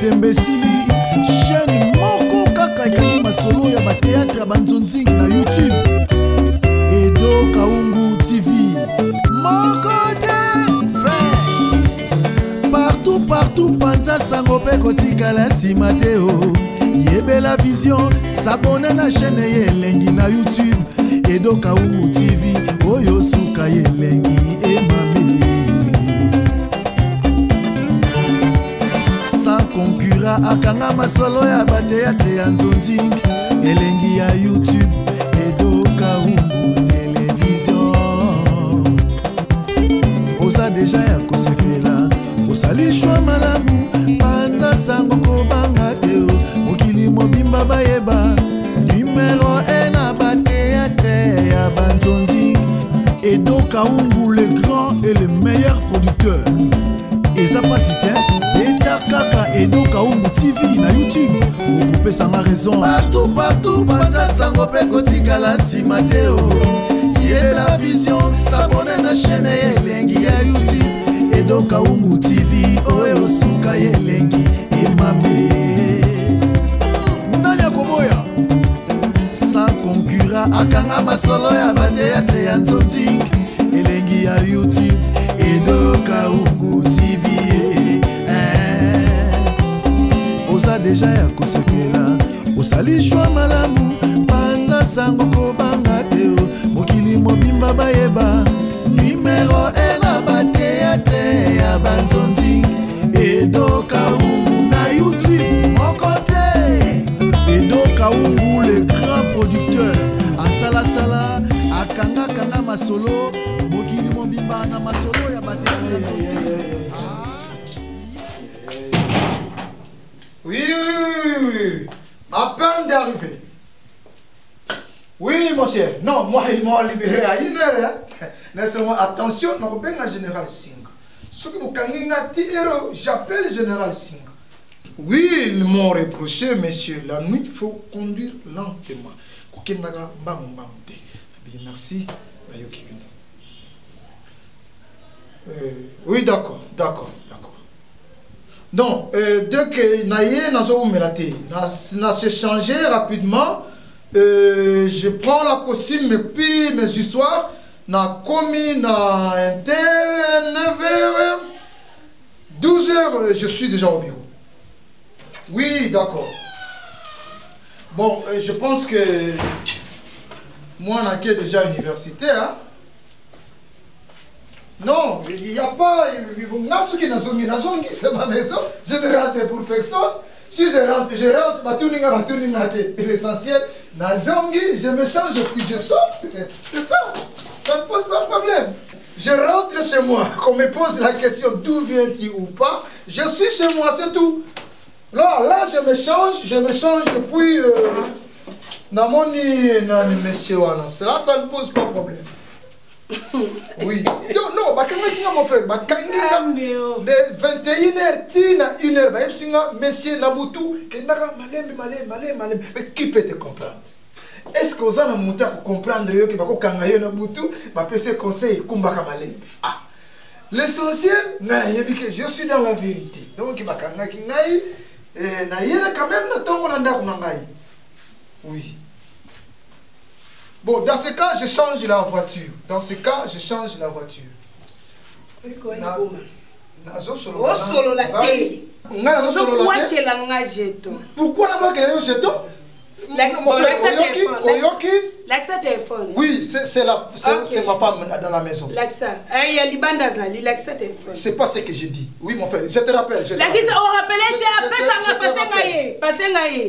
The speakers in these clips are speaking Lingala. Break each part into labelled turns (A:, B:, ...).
A: Tembesili chaîne moko kaka ekangi masolo ya bateatre ya banzonzingi na YouTube. Edo Kaungu TV moko te partout panza sango pe kotikala nsima te o. Yebela vision s'abonne na chaîne yelengi na YouTube. Edo Kaungu TV oyo suka yelengi emame. Sans concurrent akanga masolo ya bateatre ya nzonzingi elengi ya YouTube. Edo Kaungu télévision oza deja ya kosekela osali shwa malamu panza sango kobanga te o. Mokili mobimba bayeba numéro 1 na bateatre ya banzonzingi. Edo Kaungu le grand et le meilleur producteur. Eza pasite eta kaka Edo Kaungu TV na YouTube. Okoupe sanga raison partout panza sango pe kotikala nsima te o. Yela vision s'abonne na chaîne yelengi ya YouTube. Edo Kaungu TV oyo suka yelengi emame. Nani akoboya sans concurrent akanga masolo ya bateatre ya nzonzingi elengi ya YouTube. Edo Kaungu TV oza deja ya kosekela osali shwa malamu panza sango kobanga te o. Mokili mobimba bayeba numéro 1 na bateatre ya banzonzingi. Edo Kaungu na YouTube moko te. Edo Kaungu le grand producteur asalasala akanga masolo mokili mobimba na masolo ya bateatre ya nzonzingi.
B: Oui. À peine d'arriver. Oui, mon cher. Non, moi, ils m'ont libéré à 1 heure. Laissez-moi, attention, non, ben, un général Singh. Ce que vous héros, j'appelle général Singh. Oui, ils m'ont reproché, monsieur, la nuit, il faut conduire lentement. Merci. Oui, d'accord. Donc, dès que Naye n'a s'est changé rapidement, je prends la costume et puis mes histoires, n'a commis na inter 9h, 12h, je suis déjà au bureau. Oui, d'accord. Bon, je pense que moi, on a déjà université, hein. Non, il n'y a pas. C'est ma maison. Je ne rentre pour personne. Si je rentre. L'essentiel, je me change puis je sors. C'est ça. Ça ne pose pas de problème. Je rentre chez moi. Qu'on me pose la question d'où viens-tu ou pas. Je suis chez moi, c'est tout. Là, je me change puis. Monsieur, là, ça ne pose pas de problème. Oui. Non, mon frère, de 21h, tina 1h, monsieur Nabutu, mais qui peut te comprendre? Est-ce que vous avez monté pour comprendre que Nabutu m'a passé conseil l'essentiel, je suis dans la vérité. Donc, oui. Bon, dans ce cas, je change la voiture. Pourquoi n'a pas gagné un jeton?
C: L'accès téléphone.
B: Oui, c'est ma femme dans la maison.
C: L'accès. Il y a Libandazali, l'accès téléphone.
B: C'est pas ce que j'ai dit. Oui, mon frère, je te rappelle.
C: On rappelait,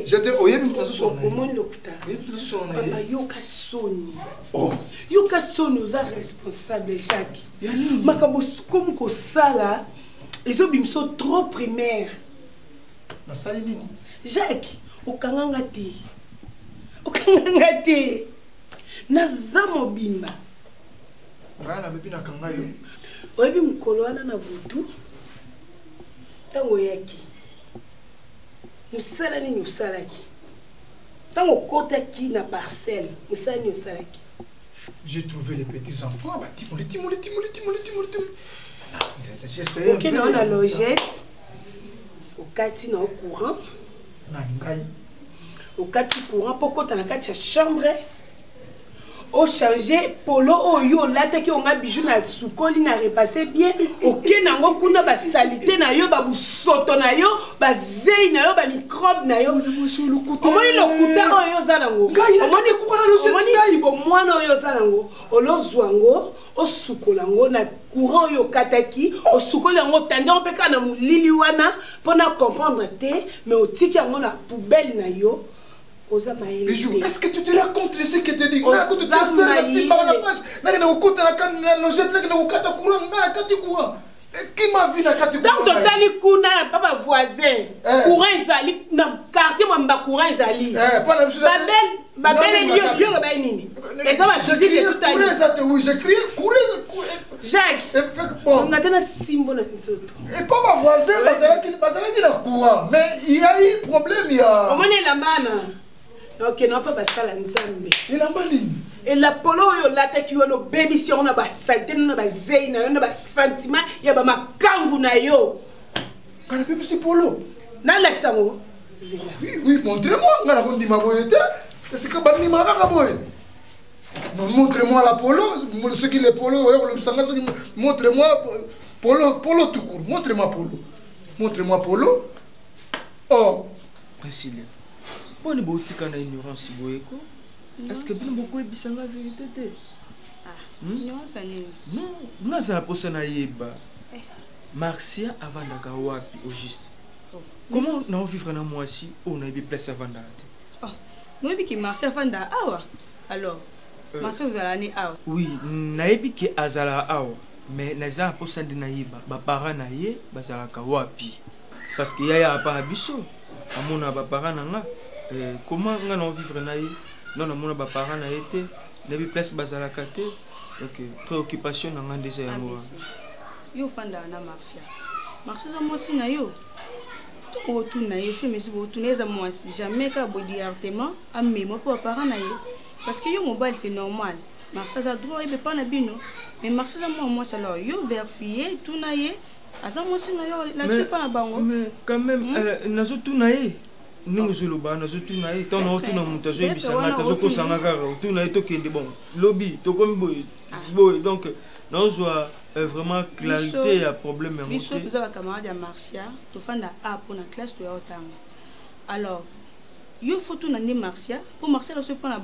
B: je te
C: oh. Yoka Soni, vous êtes responsable, Jacques. Makambo comme Kosala, ils ont bimso trop primaire. Jacques, Okangangati. Nazamo bimba. Oyebi mukolo ana na butu. Tango yaki. Musala ni usalaki. Tango kota ki na parcelle, musala ni usalaki.
B: J'ai trouvé les petits enfants,
C: Ok, non, la logette. okati na courant
B: na ngai
C: okati courant poko ta na kati ya chambre o changer polo oyo lataki onga bijou na sukoli na repasser bien oké nango kuna ba salité na yo ba busoto na yo ba zei na yo ba microbe na yo omoni lokuta oyo za nango omoni bo mwana oyo za nango olozwango osukolango na courant oyo kataki osukolango tanja opeka na mulili wana pona comprendre te mais otiki yango na poubelle na yo.
B: Bijou, est-ce que tu te racontes ce que tu dis? Qui m'a vu dans le
C: donc totali kuna papa voisin courant ezali na quartier mwamba courant ezali babel yo ba nini eza ba visite tout à l'heure
B: oui j'ai crié courez
C: Jacques on a tena simbo na nzoto
B: et pas ma voisin bazala qui na courant mais il y a eu problème il y a
C: on mone la mana ok non pas parce que la nzambe
B: il a malini
C: et la polo yo lataki yo no baby si on a ba saleté na ba zeina yo na ba sentiment ya ba makangu na yo
B: quand le si polo
C: na l'examo
B: oui montrez-moi ngala ko ndima boyete est-ce que ba ndima ka boy non montrez-moi la polo ce qui les polo yo le sanga montrez-moi polo tout court montrez-moi polo oh
D: Priscilla bonne boutique en ignorance boyeko. Est-ce que vous avez dit la vérité?
E: Non, ça n'est pas.
D: Non, ça n'a pas ça naïba. Marcia avant d'avoir au juste. Comment on vivre dans moi si on a eu place avant d'aller?
E: Nous avons dit Marcia avant d'aller. Alors, Marcia vous allez aller.
D: Oui, naïbi qui azala awa, mais naza pas ça de naïba. Ba parents naïe, bazala kawapi. Parce qu'il y a pas abisso. Amona ba parents nanga. Comment on a vivre naïe? Non, non, mon parent a été, n'a pas place bazala kate. Ok, préoccupation n'a rien déjà moi.
E: Yo fanda na Marcia. Marcia za moi si na yo. To otu na yo fait mais otu na za moi si jamais ka bodi artement a mémoire pour parent na yo. Parce que yo mobile c'est normal. Marcia za droit il peut pas na bino. Mais Marcia za moi ça là yo vérifier tout na yo. Asa moi si na yo la tu pas na bango.
D: Mais quand même na zo tout na yo. Nous sommes là, nous sommes là, nous sommes là, nous sommes là, nous sommes là, lobby, donc nous avons vraiment clarité à problème.
E: Nous sommes là, camarade Marcia, nous sommes là pour la classe de alors, il faut tout l'année Marcia, pour Marcia, nous sommes là,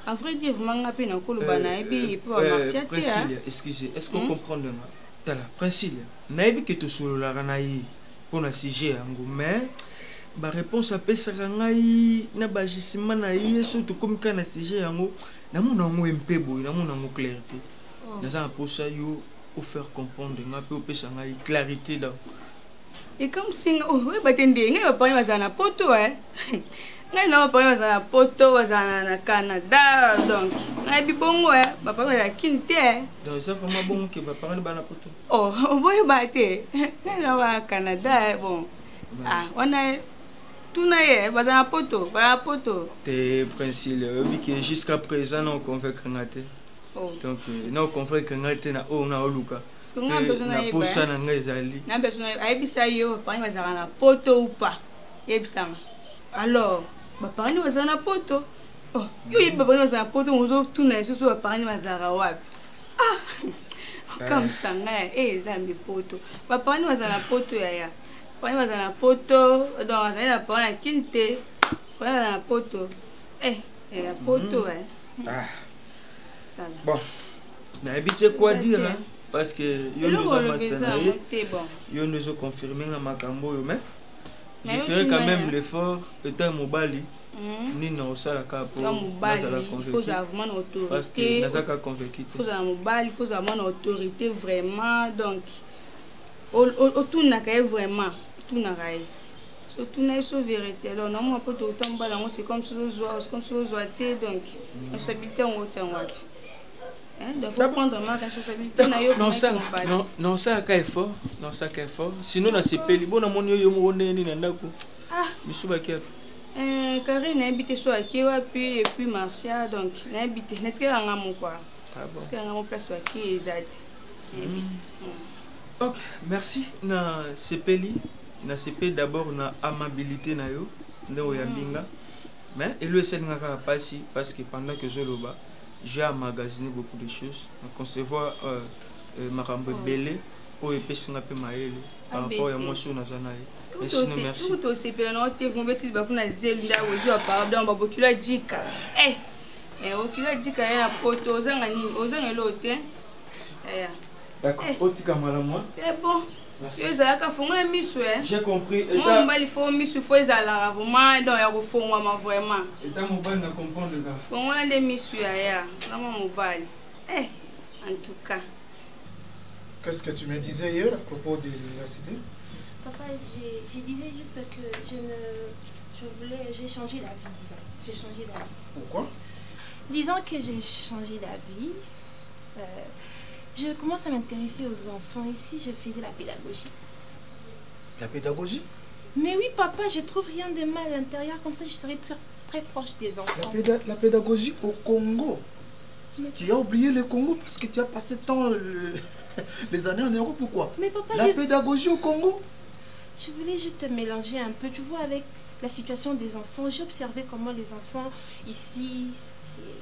E: en vrai dire, vraiment, à peine encore le banana, et pour Marcia,
D: excusez, est-ce qu'on comprend de moi? T'as la Priscilla, naïbi que tu sois là, pour un sujet, mais ba réponse apesaka ngai na bajisima na ye surtout comme kana sujet yango na mona ngo mpe boy na mona ngo clarté na za pour ça yo pour faire comprendre nga pe opesa ngai clarité là
E: et comme si ouais batende ngai ba pa bazana poto ngai na pa bazana poto bazana na Canada donc ngai bi bongo ba pa ya kinte
D: donc ça vraiment bon que ba parler bana poto
E: oh boy baté ngai na wa Canada bon on a tout naie, bazana poto,
D: T'es Priscilla, oui que jusqu'à présent on confère kangate. Donc non confère kangate na o na oluka. Na posa na ngezali.
E: Na besoin aibisa yo, pa bazana na poto ou pas. Yebisama. Alors, ba parani bazana poto. Oh, yo yeba bazana poto, on zo tout naie so ba parani bazara wapi. Comme ça zambi poto. Ba parani bazana poto ya. Poi vas à la poto, donc vas à la poto, à quinte, poi à la poto, la poto,
D: Bon, n'habite quoi dire, parce que yo nous a masterné, yo nous a confirmé à Makambo, mais je ferai quand même l'effort, étant mobile, ni non ça la capo,
E: il faut avoir une autorité, il faut avoir mobile, il faut avoir une autorité vraiment, donc autour n'a qu'à vraiment. Surtout n'a pas vérité. Alors non moi pas tout temps balance c'est comme si on zoité donc responsabilité on tient wapi. Donc faut prendre ma responsabilité na yo.
D: Non ça ka fort, non ça ka fort. Sinon na sepeli bona monyo yo mo neni na ndako. Misuba kia.
E: Karine a habité sur qui wapi et puis Marcia donc n'a habité n'est-ce que nga mo quoi. Parce que nga mo place qui ezati.
D: Ok, merci na sepeli. na CP d'abord na amabilité na yo ndo ya mbinga mais et le sel ngaka passi parce que pendant que je loba j'ai emmagasiné beaucoup de choses à concevoir makambo belé o epesi nga pe maele par rapport à moi sur nazana et sinon merci
E: tout aussi pe na te vont beti ba kuna zelu nda ozo pa ba ba bokilo dika okilo dika ya poto ozanga ni ozanga lote
D: d'accord otika malamo
E: c'est bon.
D: J'ai compris.
E: Moi, il faut me suffire à la vraiment dans la reforme vraiment.
D: Et ta mobile ne comprend le gars.
E: Pour moi, les missions ailleurs, dans mon mobile. En tout cas.
B: Qu'est-ce que tu me disais hier à propos de l'université?
F: Papa, je disais juste que j'ai changé d'avis, disons. J'ai changé d'avis.
B: Pourquoi?
F: Disons que j'ai changé d'avis. Je commence à m'intéresser aux enfants. Ici, je faisais la pédagogie.
B: La pédagogie?
F: Mais oui, papa, je trouve rien de mal à l'intérieur. Comme ça, je serai très proche des enfants.
B: La pédagogie au Congo? Mais... Tu as oublié le Congo parce que tu as passé tant les années en Europe ou quoi?
F: Mais papa,
B: la pédagogie au Congo?
F: Je voulais juste mélanger un peu. Tu vois, avec la situation des enfants, j'ai observé comment les enfants ici...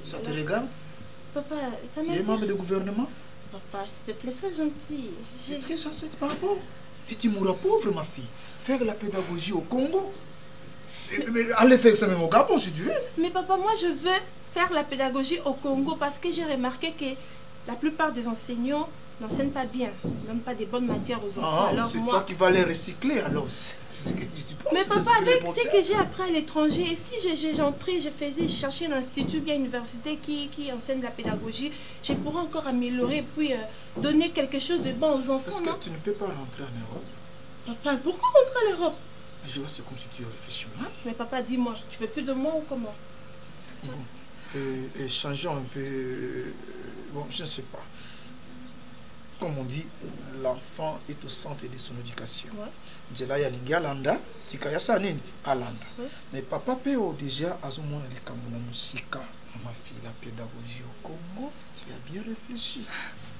B: Ça te regarde?
F: Papa, ça m'a...
B: Tu es membre du gouvernement?
F: Papa, s'il te plaît, sois gentil.
B: C'est très gentil par rapport. Et tu mourras pauvre, ma fille. Faire la pédagogie au Congo. Mais allez faire ça même au Gabon, si tu veux.
F: Mais papa, moi, je veux faire la pédagogie au Congo parce que j'ai remarqué que la plupart des enseignants n'enseignent pas bien, n'ont pas de bonnes matières aux enfants.
B: Ah, c'est toi qui vas les recycler, alors. C'est ce que tu penses.
F: Mais papa, avec ce que j'ai appris à l'étranger, et si j'entrais, je cherchais un institut, bien une université qui enseigne la pédagogie, je pourrais encore améliorer, puis donner quelque chose de bon aux enfants.
B: Parce que tu ne peux pas rentrer en Europe.
F: Papa, pourquoi rentrer en Europe?
B: Je vois, c'est comme si tu réfléchis mal.
F: Mais papa, dis-moi, tu veux plus de moi ou comment?
B: Et changeons un peu... Bon, je ne sais pas. Comme on dit, l'enfant est au centre de son éducation. Djela yalingi alanda, tika yasa nini alanda. Mais papa Péo déjà a son monde les kamuna musika. Ma fille, la pédagogie au Congo, tu as bien réfléchi.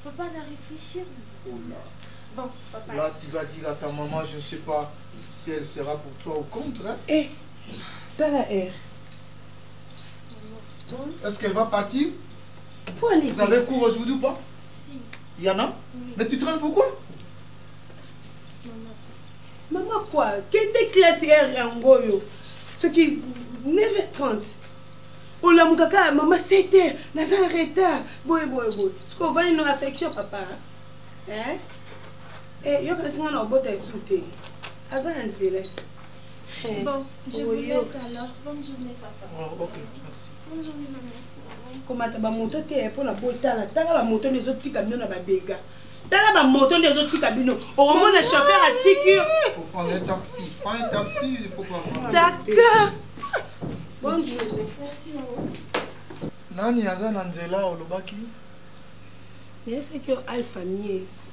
F: Papa n'a réfléchi.
B: Oh là.
F: Bon, papa.
B: Là, tu vas dire à ta maman, je ne sais pas si elle sera pour toi ou contre. Hein?
C: Eh, dans la air.
B: Est-ce qu'elle va partir?
C: Pour aller.
B: Vous avez cours aujourd'hui ou pas? Il y en a? Oui. Mais tu traînes pourquoi?
C: Maman quoi? Quelle classe est Rangoyo? Ce qui 9h30. Oh la mukaka, maman 7h. Naza en retard. Boy. Ce qu'on va une affection papa. Hein? Eh, yo kasi ngana obota esute. Aza anzelete.
F: Bon, je vous laisse alors. Bonne journée papa.
B: Oh, ok, merci.
F: Bonne journée maman.
C: Komata ba moto te pour la botala tala ba moto les autres camions na ba dégâts tala ba moto les autres camions au moins le chauffeur a tiki
B: faut prendre un taxi. Prends un taxi, il faut pas.
C: D'accord. Bonne journée.
F: Merci maman.
B: Nani aza na nzela olobaki?
C: Est-ce que Alpha Mies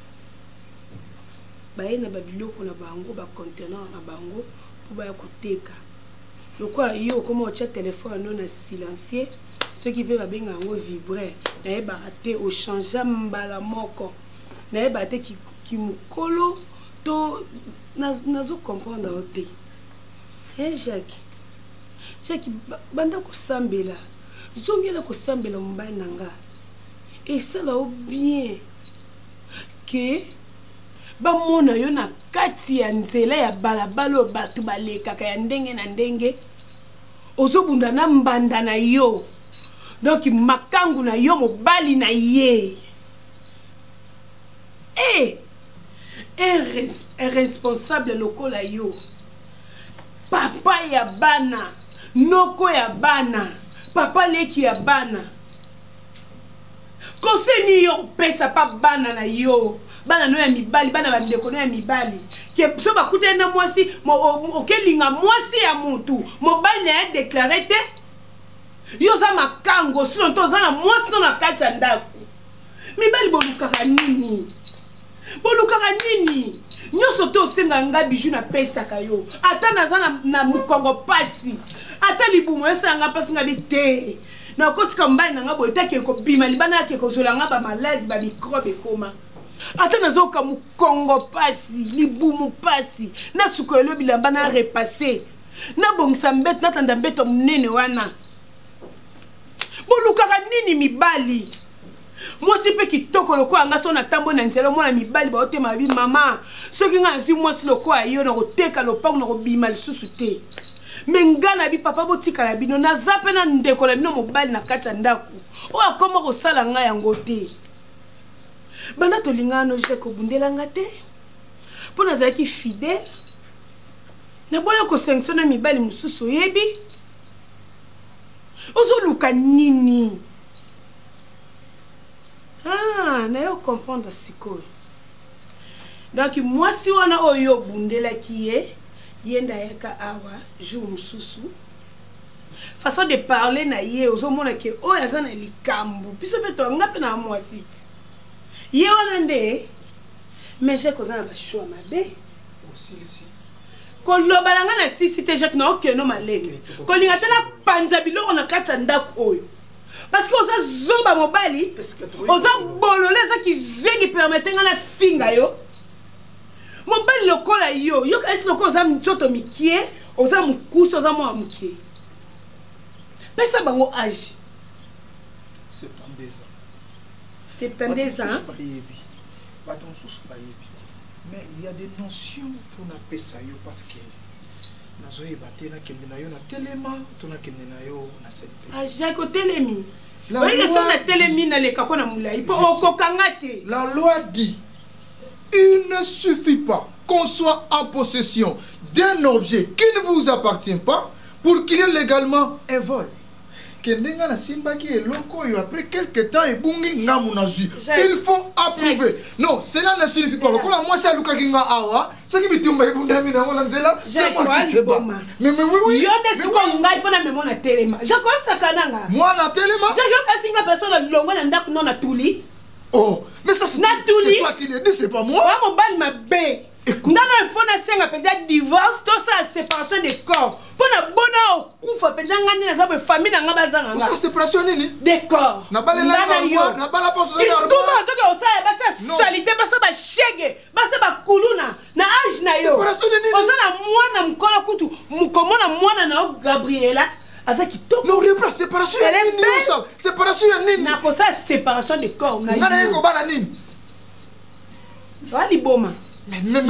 C: baye na ba biloko na bango ba contenant na bango pour ba koteka lokwa yo comme au chat téléphone non silencieux. Ceux qui peuvent bien vibrer, n'ayez pas raté au changement mbala moko, n'ayez pas raté qui mukolo, to nazo comprendre ote. Eh Jacques, banda ko sambela, zongela ko sambela mbai nanga. Et ça là bien que ba mona yo na kati ya nzela ya balabalo batu baleka ka ya ndenge na ndenge. Ozobunda na mbanda na yo. Donc makangu na yo mobali na ye. Un responsable lokola yo. Papa ya bana, noko ya bana, papa leki ya bana. Konseni yo pesa pa bana na yo. Bana no ya mibali, bana ba ndeko no ya mibali. Ke so ba kutena mwasi, okelinga mwasi ya mutu. Mobali na déclaré te. Yo za makango sino to za na mwasi no na kati ya ndako. Mibali bolukaka nini? Bolukaka nini? Nyoso to senga nga biju na pesa kayo. Ata naza na mukongo pasi. Ata libumo yesa nga pasi nga bite. Na kotika mbali na nga boyeta ke ko bima libana ke ko zola nga ba maladi ba microbe koma. ata nazoka mukongo pasi libumu pasi na sukolo bilamba na repasser na bongisa mbete na tanda mbeto munene wana bolukaka nini mibali mwasi pe kitoko lokola nga so na tambo na nzela mwana mibali baotema bi mama soki nga nzwi mwasi lokola yo na koteka lopango na kobima lisusu te me nga na bi papa botikala bino naza mpe na ndeko na bino mobali na kati ya ndako oyo akoma kosala nga yango te banda tolingana no je kobundelanga te mpo nazalaki fidele naboya kosanctione mibali mosusu oyebi ozoluka nini nayo comprendre sikoyo donc mwasi wana oyo obundelaki ye ndayaka awa jour mosusu façon de parler na ye ozomona ke oyo aza na likambo biso mpe toanga mpe na mwasi ti ye wana nde meshe koza na bashwa mabe
B: osilisi
C: koloba nanga na sisi te jacques na okeno malenge kolinga te na panza biloko na kati ya ndako oyo parce que oza zoba mobali oza bolole ezaki zengi permete nga na finga yo mobali lokola yo kasi lokola oza nzoto mikie oza mokusi oza mwa mokie pesa bango age 72 ans
B: bato mosusu bayebi te mais il y a des notions fo napesa yo parce que nazoyeba te nakende na yo na telema to nakende na yo na sente
C: jacques otelemi oyeke so na telemi nalekako na molai mpo okokanga te.
B: La loi dit il ne suffit pas qu'on soit en possession d'un objet qui ne vous appartient pas pour qu'il y ait légalement un vol. Kendenga na simbaki eloko yo après quelque temps ebungi ngamu na zui. Il faut approuver. Non, cela ne suffit pas. Lokola moi c'est Luka kinga awa, ça qui bitumba ebunda mina ngona nzela, c'est moi qui sais pas. Mais oui.
C: Yo ne siko ngai fona memo na telema. Jako sakananga.
B: Moi na telema?
C: Jako kasinga personne longo na ndako non na tuli.
B: Oh, mais ça c'est toi qui le dis, c'est pas moi.
C: Moi mon bal ma bé. Ndana fona senga peut-être divorce, tout ça séparation des corps. Pona bona okufa penza ngani na zabe famille na ngabazanga nga.
B: Ça séparation nini?
C: Des corps.
B: Na bala la na bala poso za
C: arbo. Tout ba zoka osaya basa salité basa ba shege, basa ba kuluna na âge na yo.
B: Séparation nini?
C: Ozana mwana mkola kutu, mukomona mwana na Gabriela.
B: Non, rebra, séparation nini ça? Séparation nini?
C: Na ko ça séparation des corps na.
B: Ngana yeko bana nini?
C: Wali boma.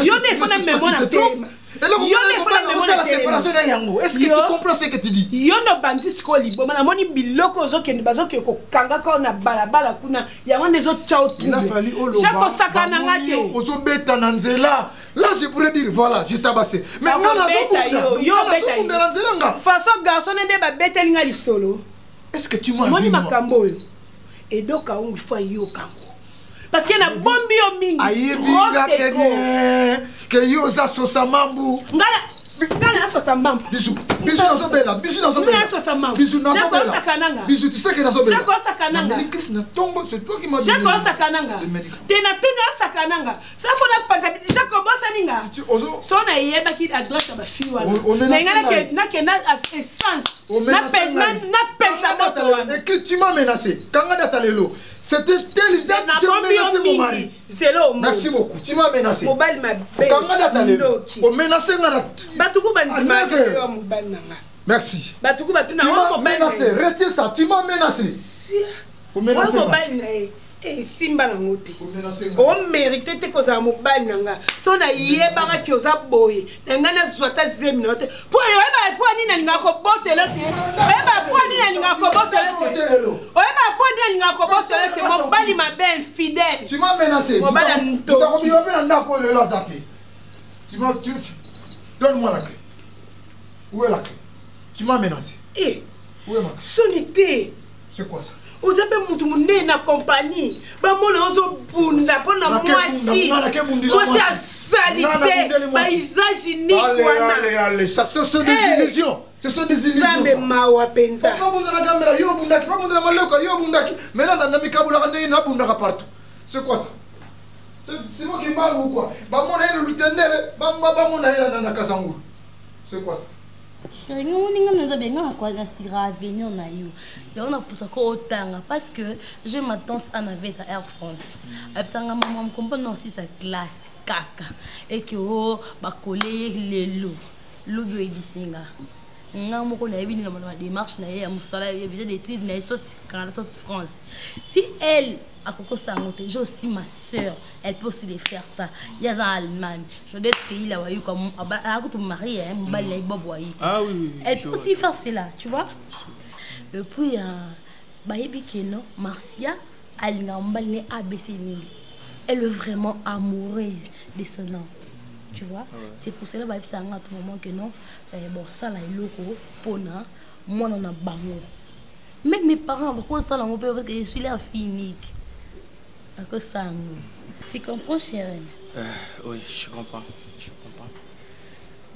C: Yo ne fona mémoire na tema.
B: La séparation na yango. Est-ce que tu comprends ce que tu dis?
C: Yo no bandi skoli boma na moni biloko zokende bazoke ko kanga ka na balabala kuna yango nezo chao tout.
B: Il a fallu oloba.
C: Chako sakana ngate.
B: Ozo beta na nzela. Là je pourrais dire voilà, je tabassé. Mais non na zo
C: yo beta
B: na nzela nga.
C: Façon garçon nde ba beta linga lisolo.
B: Est-ce que tu m'as vu?
C: Moni makambo yo. Et donc a ungi fa yo kango. Parce que na bombi yo mingi.
B: Ayebiga bien. Que yo za sosamambu.
C: Ngala sosamambu.
B: Bisou nazo bela. Bisou nazo bela. Bisou nazo bela. Bisou tu sais que nazo bela.
C: Jako sakananga.
B: Mais qu'est-ce na tombe, c'est toi qui m'as dit.
C: Jako sakananga. Tena tuna sakananga. Ça faut na panta jako bossa ninga.
B: Tu ozo.
C: Sona yeba ki à droite ba fi wana. Na ngala ke na essence. Na pensa moto.
B: Et tu m'as menacé. Kanga data lelo. C'était tel
C: je menacé mon mari.
B: Merci beaucoup. Tu m'as menacé.
C: Mobile ma belle.
B: Kanga data lelo. O menacé ngana.
C: Batuku bandima yo mobile nanga.
B: Merci.
C: Batuku batuna
B: tu m'as menacé. Retire ça. Tu m'as menacé.
C: O menacé. Mobile na simba na ngote. O mérité te koza mobile nanga. So na yebanga ki oza boye. Nanga na zwata zemi na te. Po yeba po ni na linga ko botela te. Yeba po ni na linga ko botela te. Yeba po ni na linga ko botela te. Mobile ma belle fidèle.
B: Tu m'as menacé.
C: Mobile nto.
B: Tu t'as commis un ndako le lazate. Donne-moi la clé. Où est la clé? Tu m'as menacé.
C: Eh.
B: Où est ma clé?
C: Sonité.
B: C'est quoi ça?
C: Vous avez mutu munene na compagnie. Ba mona ozo bunda pona mwasi. Mwasi a salité. Ba usage unique wana.
B: Allez, ça ce sont des illusions. Ce sont des illusions.
C: Zambe mawa penza.
B: Pas bunda na caméra, yo bunda ki, pas bunda na maloko, yo bunda ki. Maintenant na mikabula kana na bunda partout. C'est quoi ça? C'est moi qui parle ou quoi? Ba mona ile lutendele, ba mona ile na kasangulu. C'est quoi ça?
G: Chérie, nous avons quoi avenir na yo. Et on a pour ça qu'autant parce que je m'attends à navette à Air France. Avec ça, maman comprend aussi sa classe caca et que oh ba coller les lots, l'eau bisinga. Nga moko na yebi na ma démarche na ya musala ya visa d'études na sorti Canada sorti France. Si elle a Coco Sangote, j'ai aussi ma soeur, elle peut aussi les faire ça. Il y a en Allemagne. Je veux dire qu'il a eu comme à côté de Marie, mon bal les bob voyez.
D: Ah oui.
G: Elle peut aussi faire cela, tu vois. Et puis bah yebi keno Marcia, elle n'a pas les ABC mille. Elle est vraiment amoureuse de son nom. Tu vois, c'est pour cela que ça a un moment que non, bon, ça là, il est pona, moi on a bango. Même mes parents, pourquoi ça là, on peut parce que je suis là finique. À cause ça, tu comprends, chérie?
D: Oui, je comprends.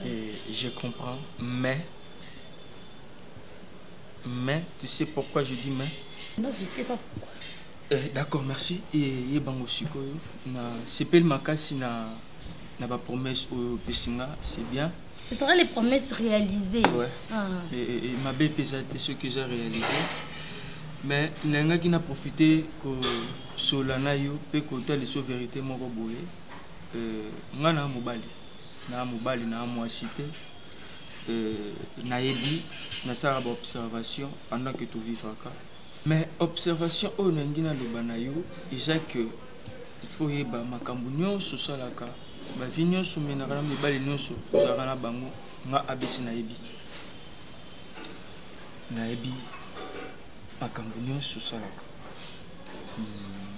D: Et je comprends, mais tu sais pourquoi je dis mais?
G: Non, je sais pas pourquoi.
D: D'accord, merci. Et bango siko, na sepel makasi na pas promesse au Pessinga, c'est bien.
G: Ce sera les promesses réalisées.
D: Ouais. Et ma belle pesate, ce que j'ai réalisé. Mais l'un qui n'a profité que Solana yo peut côté les vérité mon boye. Ngana mobali na moi cité. Na yebi na sa observation pendant que tu vivre ka. Mais observation au nangina le banayo, il que il faut yeba makambu nyonso salaka. Ba vinyo so menakana mibali nyonso zakana bango nga abisi na yebi makambu nyonso salaka.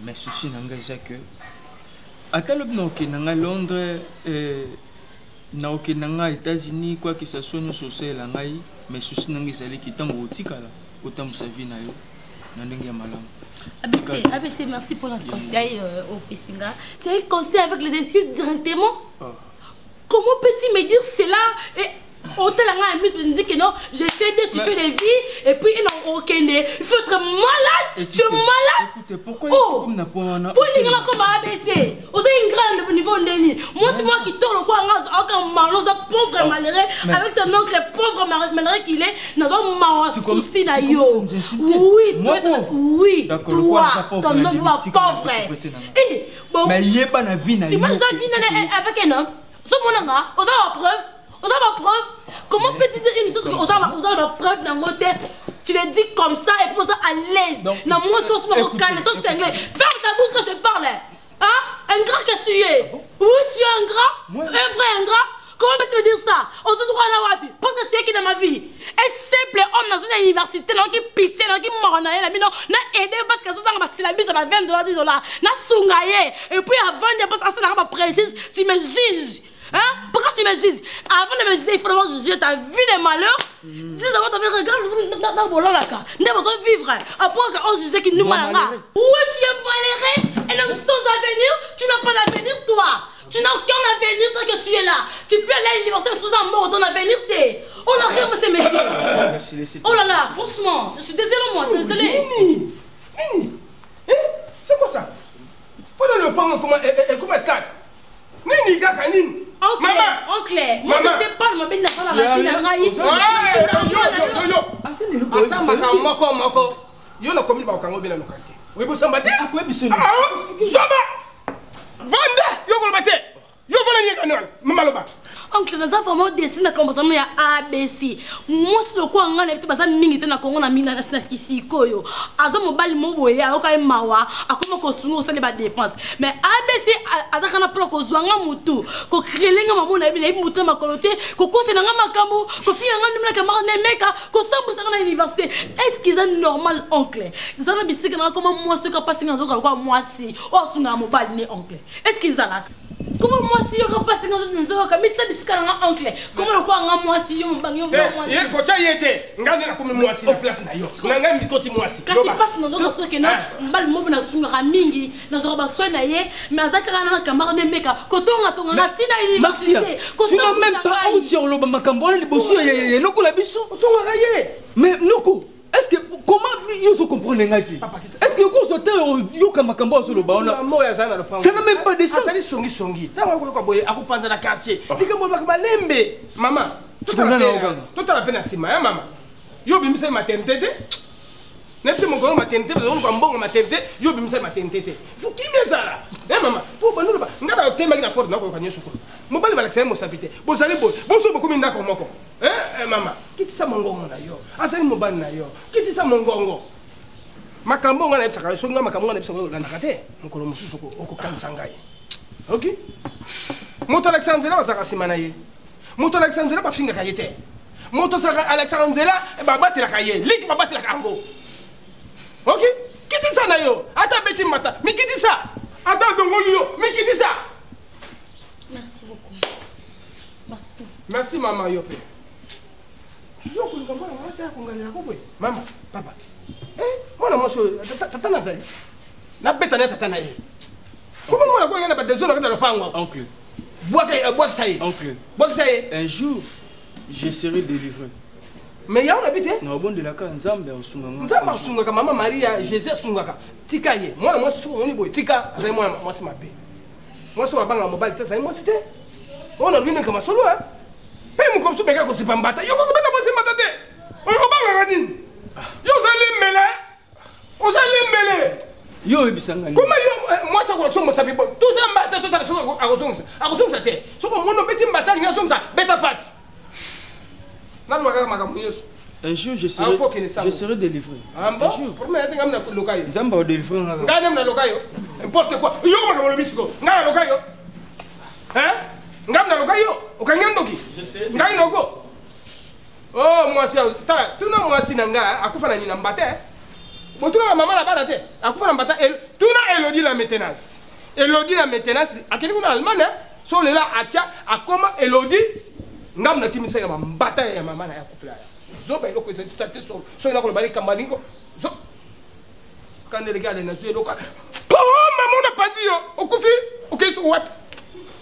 D: Mais souci nanga c'est que atalo bino ke nanga Londres na ok nanga États-Unis quoi que ça soit nyonso sela ngai mais souci nanga ezali kitango otikala otambusa vie na yo na ndenge ya malamu.
G: ABC, merci pour le conseil au Pessinga. C'est un conseil avec les excuses directement. Comment peux-tu me dire cela? Et autant la me dit que non, je sais bien, tu fais des vies, et puis non, ok, il faut être malade. Tu es malade.
D: Écoutez, pourquoi il n'a pas
G: pour les gens comme ABC, vous avez une grande niveau de l'ennemi. Moi, c'est moi qui tourne le coin en malheur, pauvre malheureux, avec ton oncle pauvre malheureux qu'il est, nous avons un souci na yo. Oui, toi, ton oncle pauvre.
D: Mais il n'y a pas de vie.
G: Tu m'as déjà vu avec un homme. Ce mon là, vous avez la preuve. Vous avez la preuve. Comment peux-tu dire une chose que vous avez la preuve dans votre tête? Tu le dis comme ça et pour ça à l'aise. Dans mon sauce marocaine, sauce anglais. Ferme ta bouche quand je parle. Hein? Un gras que tu es. Oui, tu es un gras. Un vrai ingrat. Comment peux-tu me dire ça? On se doit aller wapi. Parce que tu es qui dans ma vie? Un simple homme dans une université, qui pitié, qui mort en aïe, n'a aidé parce que ça va la mise à $20, $10. N'a sungaye. Et puis avant de passer à ça, n'a pas préjuge, tu me juges. Hein? Pourquoi tu me juges? Avant de me juger, il faut d'abord juger ta vie de malheur. Si vous avez ta vie, regarde dans mon là, nous devons vivre. Après qu'on juge qui nous malheur. Oui, tu es malheureux, un homme sans avenir, tu n'as pas d'avenir, toi. Tu n'as aucun avenir tant que tu es là. Tu peux aller à l'université, mais sans mort, ton avenir, t'es. Oh là, regarde ces messieurs. Oh là là, franchement, je suis désolé, moi, désolé.
H: Nini, c'est quoi ça? Pendant le pan, comment est-ce que Nini, gars, Nini.
G: Oncle, moi je sais pas, ma belle n'a pas la vie d'Angaï.
H: Yo no komi ba kango bela lokalite. We bo sambate? Akwe bisoni. Soba. Vanda, yo go bate. Yo vola ni kanon. Mama loba.
G: Oncle, na za vraiment dessiner comportement ya ABC. Moi si le quoi ngana petit basa ningi te na Congo na mina na kisiko yo. Azo mobali mo boye akoka mawa, akoma ko sungo sale ba dépense. Mais ABC azaka na plan ko zwanga mutu, ko krelenga mamuna bi na mutu makolote, ko kosena nga makambo, ko fi nga nimla kamara nemeka, ko sambu sanga na université. Est-ce qu'ils sont normal oncle? Zana bisika na comment moi ce ka passer nga zoka kwa moi si, o sunga mobali ne oncle. Est-ce qu'ils alaka? Comment moi si yo ka passer nga zoka mais ça oncle, comment le quoi moi si yo mbangyo moi si
H: ko cha yete ngande na komi moi si na place na yo na ngandi koti moi si
G: kasi passe na ndoko soke na mbal mo na sunga mingi na zo ba soina ye mais azakara na kamara ne meka ko tonga tina université ko
D: tu n'as même pas honte sur le makambo le bosso ye noko la biso
H: tonga ye
D: mais noko est-ce que comment ils se comprennent ngati est-ce que ko sote yo ka makambo sur le baona ça n'a même pas de sens
H: ça songi songi ta ko boye akupanza na quartier likambo ba lembe mama Tout à la peine à Sima, maman. Yo bimse maternité. N'était mon grand maternité, on va bon maternité, yo bimse maternité. Faut qui met ça là? Eh maman, pour nous là, on a thème na porte na ko kanyo suko. Mo bali bala c'est mo sabité. Bo sali bo, bo so beaucoup minda ko moko. Maman, kiti sa mongongo na yo. Asali mo ban na yo. Kiti sa mongongo. Makambo ngana ebisaka so nga makambo ngana ebisaka la nakate. Mokolo mususu ko okokanisa ngai. OK? Moto Alexandre là bazaka simana ye. Moto Alexandre là ba finga kayete. Moto Alexandre là ba batela kaye. Lik ba batela kango. OK? Kiti ça na yo. Ata beti mata. Mais kiti ça. Ata dongoli yo. Mais kiti ça.
G: Merci beaucoup. Merci.
H: Merci maman yo pe. Yo ko ngamba na masa ko ngalila ko boy. Mama, papa. Mwana mwaso tata na zali. Na beta na tata na ye. Comment moi la ko ngana ba désolé dans le pango.
D: Oncle.
H: Bois ça y est.
D: Oncle.
H: Bois ça y est.
D: Un jour, je serai délivré.
H: Mais ya on habite.
D: Na bon de la ka nzambe osunganga.
H: Nzambe osungaka maman Maria Jésus osungaka. Tika ye. Mwana mwaso so ngoni boy. Tika azali mwana mwasi mabe. Mwaso wa banga mobile tata mwasi te. On a bien comme solo hein. Pe mu comme so beka ko sipambata. Yo ko beta ko sipambata te. On ko banga ngani. Yo zali mele. Ozali mele.
D: Yo ebisanga ni.
H: Comment yo moi ça ko so mo sabi bo. Tout en bata tout en so akosongisa te. So ko mono beti mbata ni asongisa beta pat. Na lo ka maka muyeso.
D: Un jour je serai délivré.
H: Un bon. Pour moi yati ngamna lokayo.
D: Nzamba o délivré ngaka.
H: Ngana na lokayo. N'importe quoi. Yo maka mo lobisiko. Ngana lokayo. Hein? Ngamna lokayo. Okanyandoki. Ngai noko. Oh moi c'est tala tuna moi sinanga akufa na nina mbate. Botuna maman la bana te. Akufa na mbata tuna Elodie la maintenance. Elodie la maintenance akeli kuna Allemagne so lela acha akoma Elodie ngam na timisa ya mbata ya mama na ya kufla. Zoba iloko c'est state so ila ko bali kambalingo. Zo quand les gars les nazo eloka. Po maman na padi yo okufi okay so what?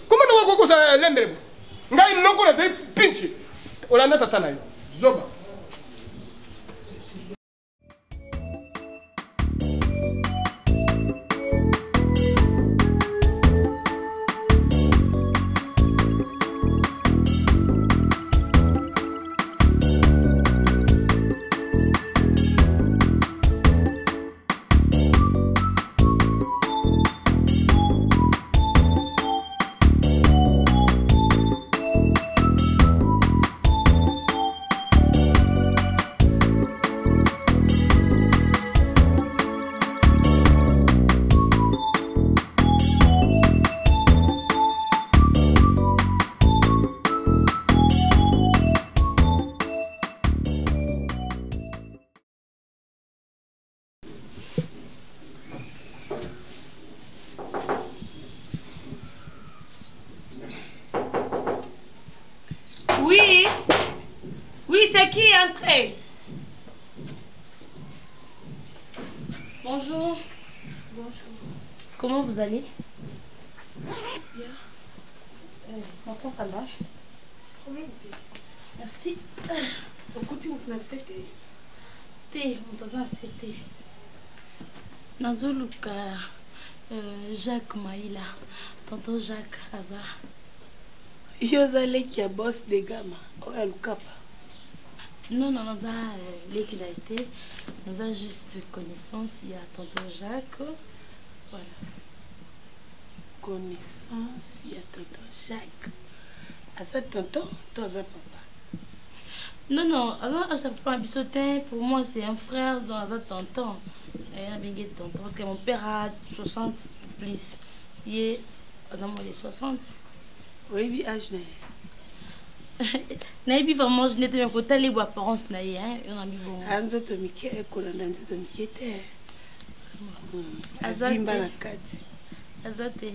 H: Comment no ko ça lembre? Ngai noko na sai pinchi. Olanda tatana yo. Zoba.
C: Oui. Oui, c'est qui est entré?
G: Bonjour. Bonjour. Comment vous allez?
F: Bien.
G: Maintenant ça va? Merci.
C: Okuti mtunasete.
G: Te, mtunasete. Nazoluka Jacques Maïla. Tonton Jacques Hazard.
C: Yozale qui a boss de gamma. Oya lukapa.
G: Non, non, nous avons l'équité. Nous avons juste connaissance. Il y a tonton Jacques. Voilà.
C: Connaissance, il y a tonton Jacques. À ça, tonton, toi, ça, papa.
G: Non, non, alors, je ne pas un bissotin. Pour moi, c'est un frère dans un tonton. Et un béguet de tonton. Parce que mon père a 60 plus. Il est à 60.
C: Oui, oui, âge n'est.
G: Naïbi vraiment je n'étais même pas les apparences naïe hein on a mis bon
C: anzo to mike ekolanda nzo to mikete azimba na kati
G: azate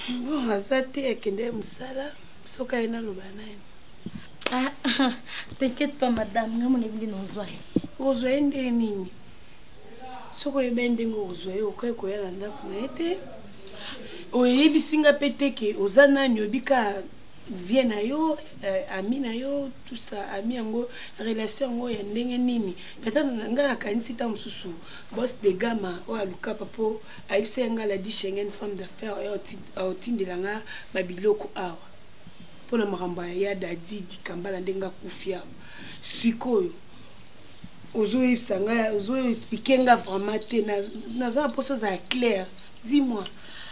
C: bon azate ekende musala soka ina lobana
G: ah t'inquiète pas madame ngamo nebili nozwa
C: ozwa ende nini soko ebende ngo ozwa yo ko yalanda kuna ete oyebisinga peteke ozanani obika vie na yo ami na yo tout ça ami yango relation ngo ya ndenge nini tata nga na kanisi ta mususu boss de gama o aluka papo aipse nga la di Schengen femme d'affaires ya otindela nga babiloko awa mpona makambo ya dadi dikambala ndenge akufia sikoyo ozoyebisa ngai ozoexplike nga vraiment te naza na mposo ozala claire dis-moi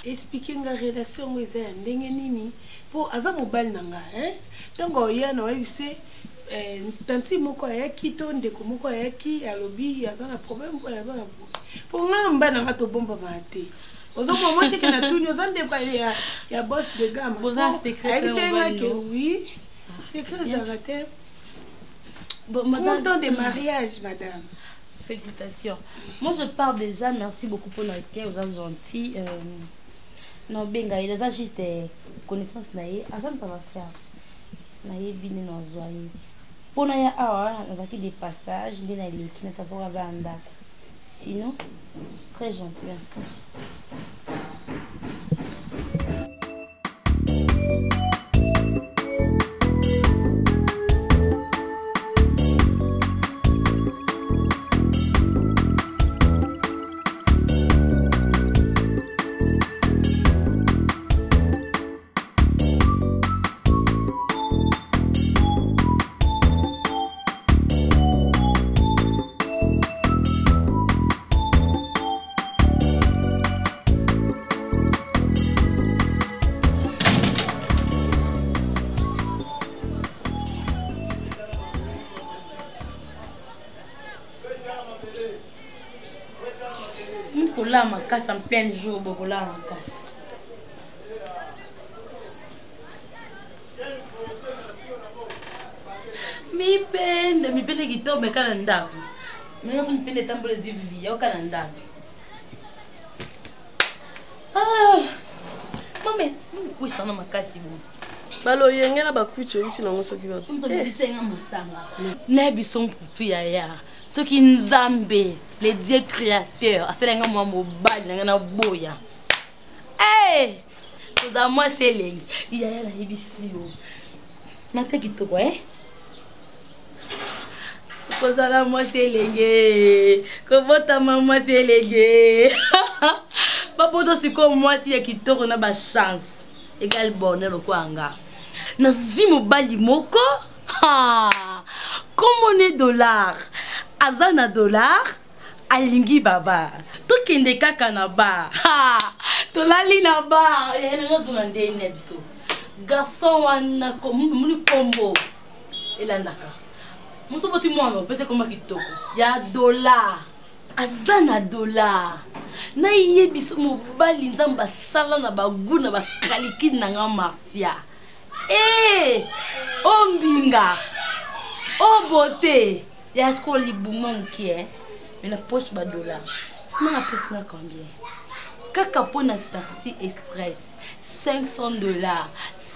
C: explike nga relation yango eza ya ndenge nini mpo aza mobali na ngai ntango oya na oyebise tanti moko ayaki to ndeko moko ayaki alobi aza na problème mpo ngai mobali na ngai tobombama te ozomoma teke na tuni oza ndeko ya boss de gamme ayebisengaki oui secret ezalaka te. Content de mariage, madame.
G: Félicitations. Moi, je pars déjà. Merci beaucoup pour notre cœur. Vous êtes gentil. Non, benga, il y a juste des connaissances. Agent pas va faire. Naïe bine dans zoaïe. Pour naïe awa, nous avons des passages. Il y a des qui n'ont pas à andar. Sinon, très gentil. Merci. Là ma casse en plein jour beaucoup là ma casse mi pende qui tombe mais cananda mais on se pende tambour les vivi au cananda maman oui ça na ma casse bon
I: balo yengela bakucho uti na ngoso kiba
G: bisenga masanga na bison putu ya soki nzambe le Dieu créateur aselenga mwa mobali na boya toza moi selengi ya na yebisio mata kitoko kozala moi selenge kobota mama selenge bapoto siko moi si ya kitoko na ba chance égal bonheur ko anga na zi mobali moko comme on est dollar azana dollar alingi baba tokende kaka na ba tolali na ba ngazuna ndene biso garçon wana muni kombo elandaka musoboti mwana pete koma kitoko ya dollar azana dollar na yebiso mobali nzamba sala na baguna bakaliki na nga marcia ombinga obote ya sko libuma mukie mais na poche ba dollar na pesa na combien kaka pona taxi express $500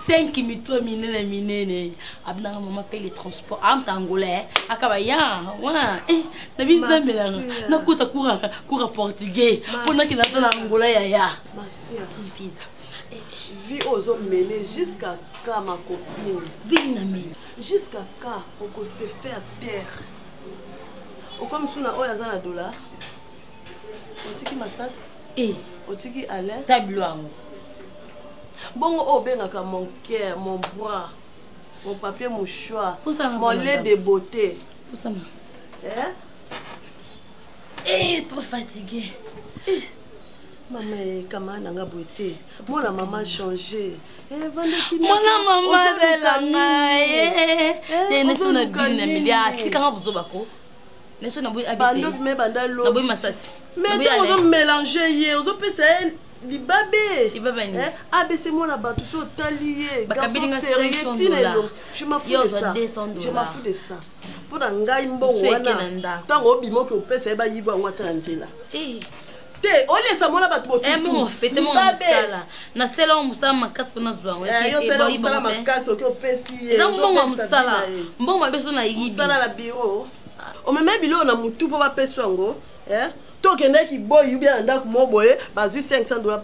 G: 5 mitwa minene abnanga mama paye les transports am tangolais akaba ya wa na binzambe na kuta kura portugais pona ki na tona angolais ya visa
I: vie aux hommes mêlés jusqu'à quand ma copine
G: vie na mine
I: jusqu'à quand on se faire taire au comme suna oya za na dollar otiki masas otiki ale
G: tabluango
I: bongo o bengaka mon cœur mon bras mon papier mouchoir mon lait de beauté
G: trop fatigué
I: maman kama nanga beauté moi la maman changé
G: mwana mama de la maye neso na bina media tikanga buzobako neso na boy abisi na boy masasi
I: mais on mélanger hier on peut c'est libabe
G: ni
I: ABC moi na batu so talié
G: bakabinga
I: $500 je m'en fous de ça pour ngai mbongo wana tango bimoke opesa ba yiba ngwata nzela te ole sa mona batu botu
G: mon fete mon musala na sela on musala makasi pona zwango
I: e musala makasi oke opesi
G: za mbongo musala mbongo beso na yibi
I: musala la bureau o meme bilo na mutu po ba peso ngo tokende ki boy bien ndako mo boye bazui $500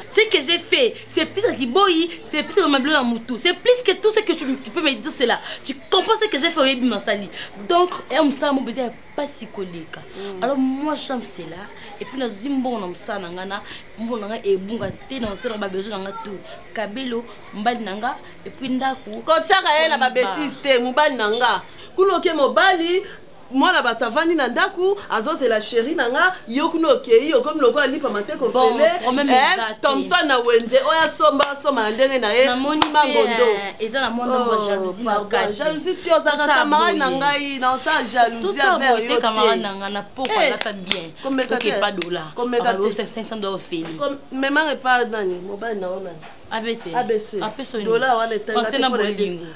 G: ce que j'ai fait c'est plus que boy c'est plus que ma blonde mutu c'est plus que tout ce que tu peux me dire c'est là. Tu comprends ce que j'ai fait au début, Mansali. Donc, on ça mon besoin pas psychologique. Alors moi j'aime cela et puis nous zimbo na msa nangana mbo nanga e bunga te na sera ba besoin nanga tout. Kabelo mbali nanga et puis ndaku.
I: Ko tsaka ela ba bêtise te mbali nanga. Kuno ke mobali moi la batavani na ndaku azo c'est la chérie nanga yo kuno ke yo comme loko ali pa mate ko fele Thompson na wenze oya somba soma ndenge na ye mangondo
G: eza na monde mo jalousie na kati
I: jalousie tio za camarade nanga i na sa jalousie avec yo
G: camarade nanga na poko lata bien toke pas dollar comme 500 dollars feli
I: mais man pas nani mobile na ona
G: ABC
I: dollar wale
G: tanga bolingo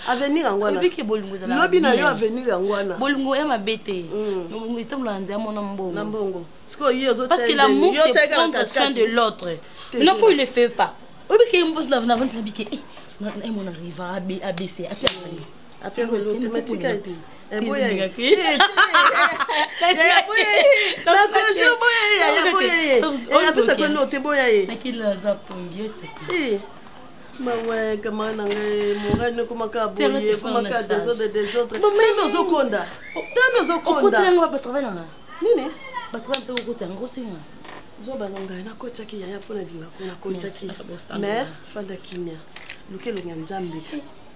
I: avenir ngwana
G: lobi ke bolingo za
I: lobi na yo avenir ngwana
G: bolingo ya mabete bolingo itamla nzia mona mbongo
I: na mbongo siko yo zo
G: parce que l'amour c'est prendre soin de l'autre mais non il le fait pas obi ke mboss na vendre bike na mon arriva ABC
I: après automatique été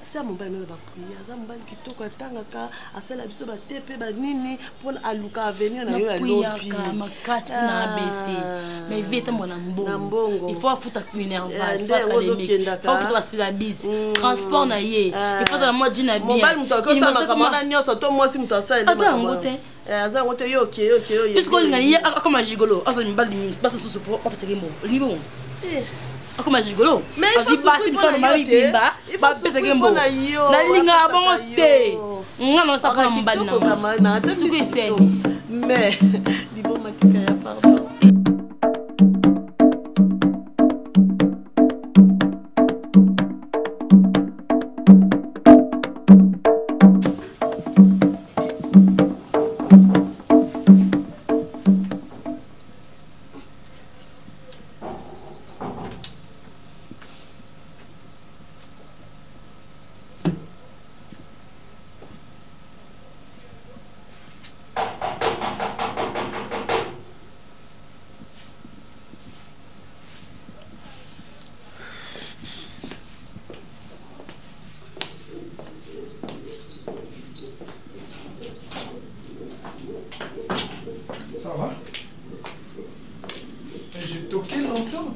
I: ça mon bain ba prière ça mon bain qui to ka tanga ka asala biso ba tepe ba nini pour aluka avenir na yo ya lopi
G: makati na ABC mais vite mon mbongo il faut afuta kuinerva il faut académique il faut afuta syllabus transport na ye il faut la mode na bien
I: mon bain mutako ça makamana nyoso to moi si mutasa ile
G: ngote
I: aza ngote yo okay
G: puisque ngani comme gigolo aso mbali basa susu pour pas que mo ni bon comme un gigolo mais il faut passer sur le mari bimba ba pesa gembo na linga bon te ngano sa kwa mbali na suku ise
I: mais di bon matika ya pardon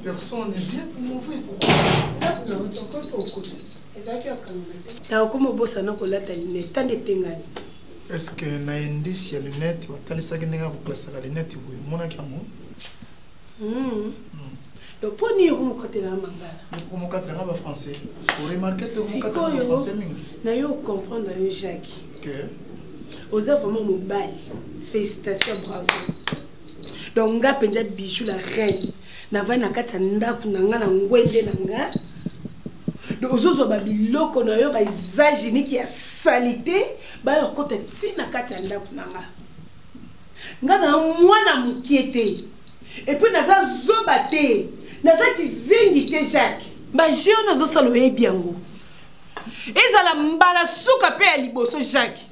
B: Personne n'est bien pour m'ouvrir. Pourquoi? Est-ce que na indice ya lunette watalisa kinenga kuplasa la lunette boy mona kyango
C: le poni yo ko côté la mangala
B: ko mo katra nga ba français pour remarquer que mo katra ba français mingi
C: na yo comprendre yo Jacques
B: que
C: aux vraiment mobile félicitations bravo donc nga penza bijou la reine na va na kata ndaku nanga na ngwende nanga donc ozozo ba biloko na yo ba exagérer qui a salité ba yo kota tina kata ndaku nanga nga na mwana mukiete et puis naza zobate naza kizengi te Jacques ba jio nazo salo ebiango ezala mbala suka pe ya liboso Jacques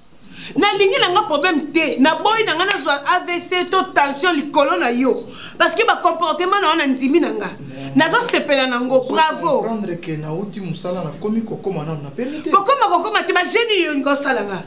C: na lingi nanga problème te na boy nanga na zo AVC to tension likolo na yo parce que ba comportement na ndimi nanga nazo sepela nango bravo
B: comprendre que na uti musala na komi kokoma na permettre
C: kokoma te ba geni yo ngo salanga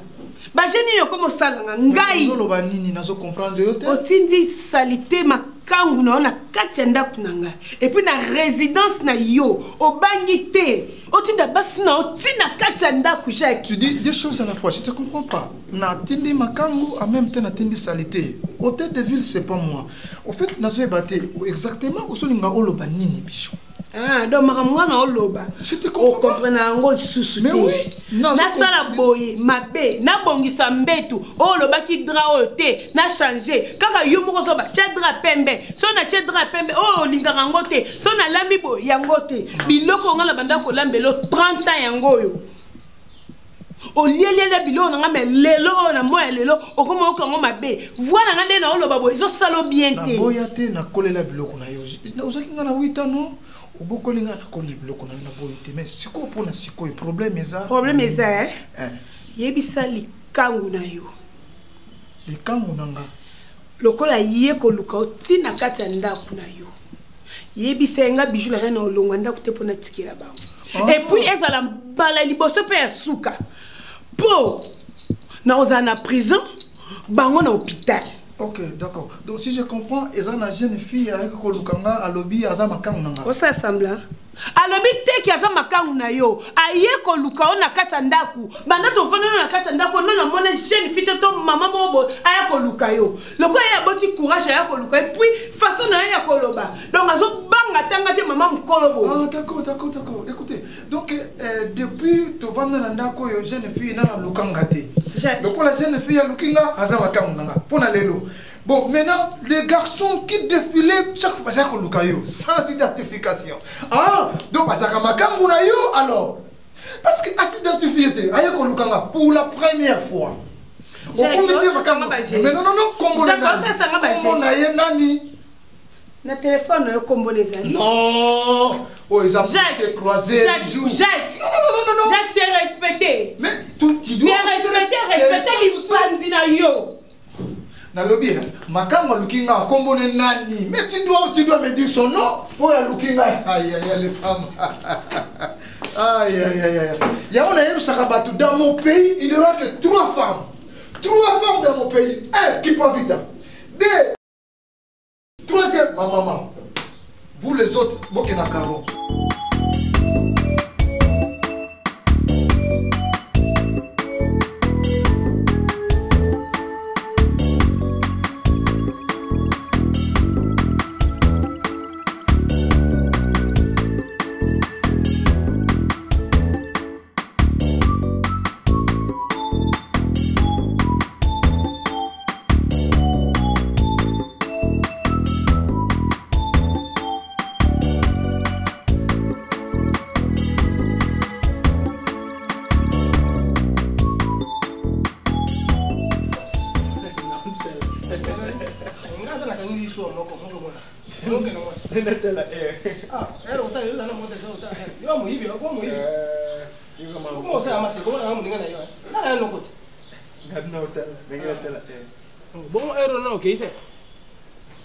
C: ba geni yo komo salanga ngai
B: zo lo ba nini nazo comprendre yo te
C: otindi salité makangu na kati ndaku nanga et puis na résidence na yo obangi te otinda basi na otina kati ndaku Jacques.
B: Tu dis des choses à la fois, je te comprends pas. Na tindi makangu en même temps na tindi salité. Hôtel de ville c'est pas moi. En fait na zo baté exactement au solinga oloba nini bichou.
C: Ah donc makamwa na oloba.
B: Je te comprends.
C: Comprendre ngo susu te.
B: Mais oui,
C: na sala boye mabe na bongisa mbetu oloba ki dra ote na changer kaka yo moko so ba chadra pembe so na chadra pembe oh lingaka ngo te so na lambi bo yango te biloko nga na banda ko lambelo 30 ans yango yo o lielele bilo na nga me lelo na moya lelo okoma okango mabe voilà nga na oloba bo izo salo bien te
B: na boya te na kolela biloko na yo ozaki nga na 8 ans non obokolinga nakoni biloko na boye te mais sikoyo mpona sikoyo problème eza
C: yebisa likangu na yo
B: likangu na nga
C: lokola ye koluka otina kati ya ndako na yo yebisa nga bijou la na olongwa ndako te mpona tikela bango et puis ezala mbala liboso mpe ya suka mpo na ozala na prison bango na hôpital.
B: Ok, d'accord. Donc si je comprends, ils ont une jeune fille avec Kolukanga à lobby à Zamakanga.
C: Qu'est-ce que ça semble? À lobby te qui a Zamakanga yo, aye Kolukanga na katandaku. Banda to fona na katandaku na mona jeune fille to maman mobo aye Kolukanga yo. Le quoi y a boti courage aye Kolukanga et puis façon na ya Koloba. Donc azo banga tanga te maman Kolobo.
B: Ah d'accord. Écoutez, donc depuis to vendre na ndako yo jeune fille na Lukanga te. Donc pour la jeune fille à Lukinga, à Zamakanga pour na lelo. Bon, maintenant, les garçons qui défilaient chaque fois, c'est Lukayo, sans identification. Ah, donc, c'est Kamakangunayo alors. Parce que, à s'identifier, pour la première fois. Au commissaire mais non, Combo Nani.
C: Na téléphone, Combo Nezali.
B: Non. Oh, ils ont croisé.
C: Jacques. Non. Jacques, c'est respecté.
B: Mais tu dois.
C: C'est respecté, yo.
B: Na lobby, Makamba Lukinga, Combo Nani. Mais tu dois me dire son nom. Oh, Lukinga. Aïe, les femmes. Aïe. Il y a un Sakabatu dans mon pays, il n'y aura que 3 femmes. 3 femmes dans mon pays. 1 qui profite. 2. 3e, ma maman. Vous les autres, vous qui n'avez qu'à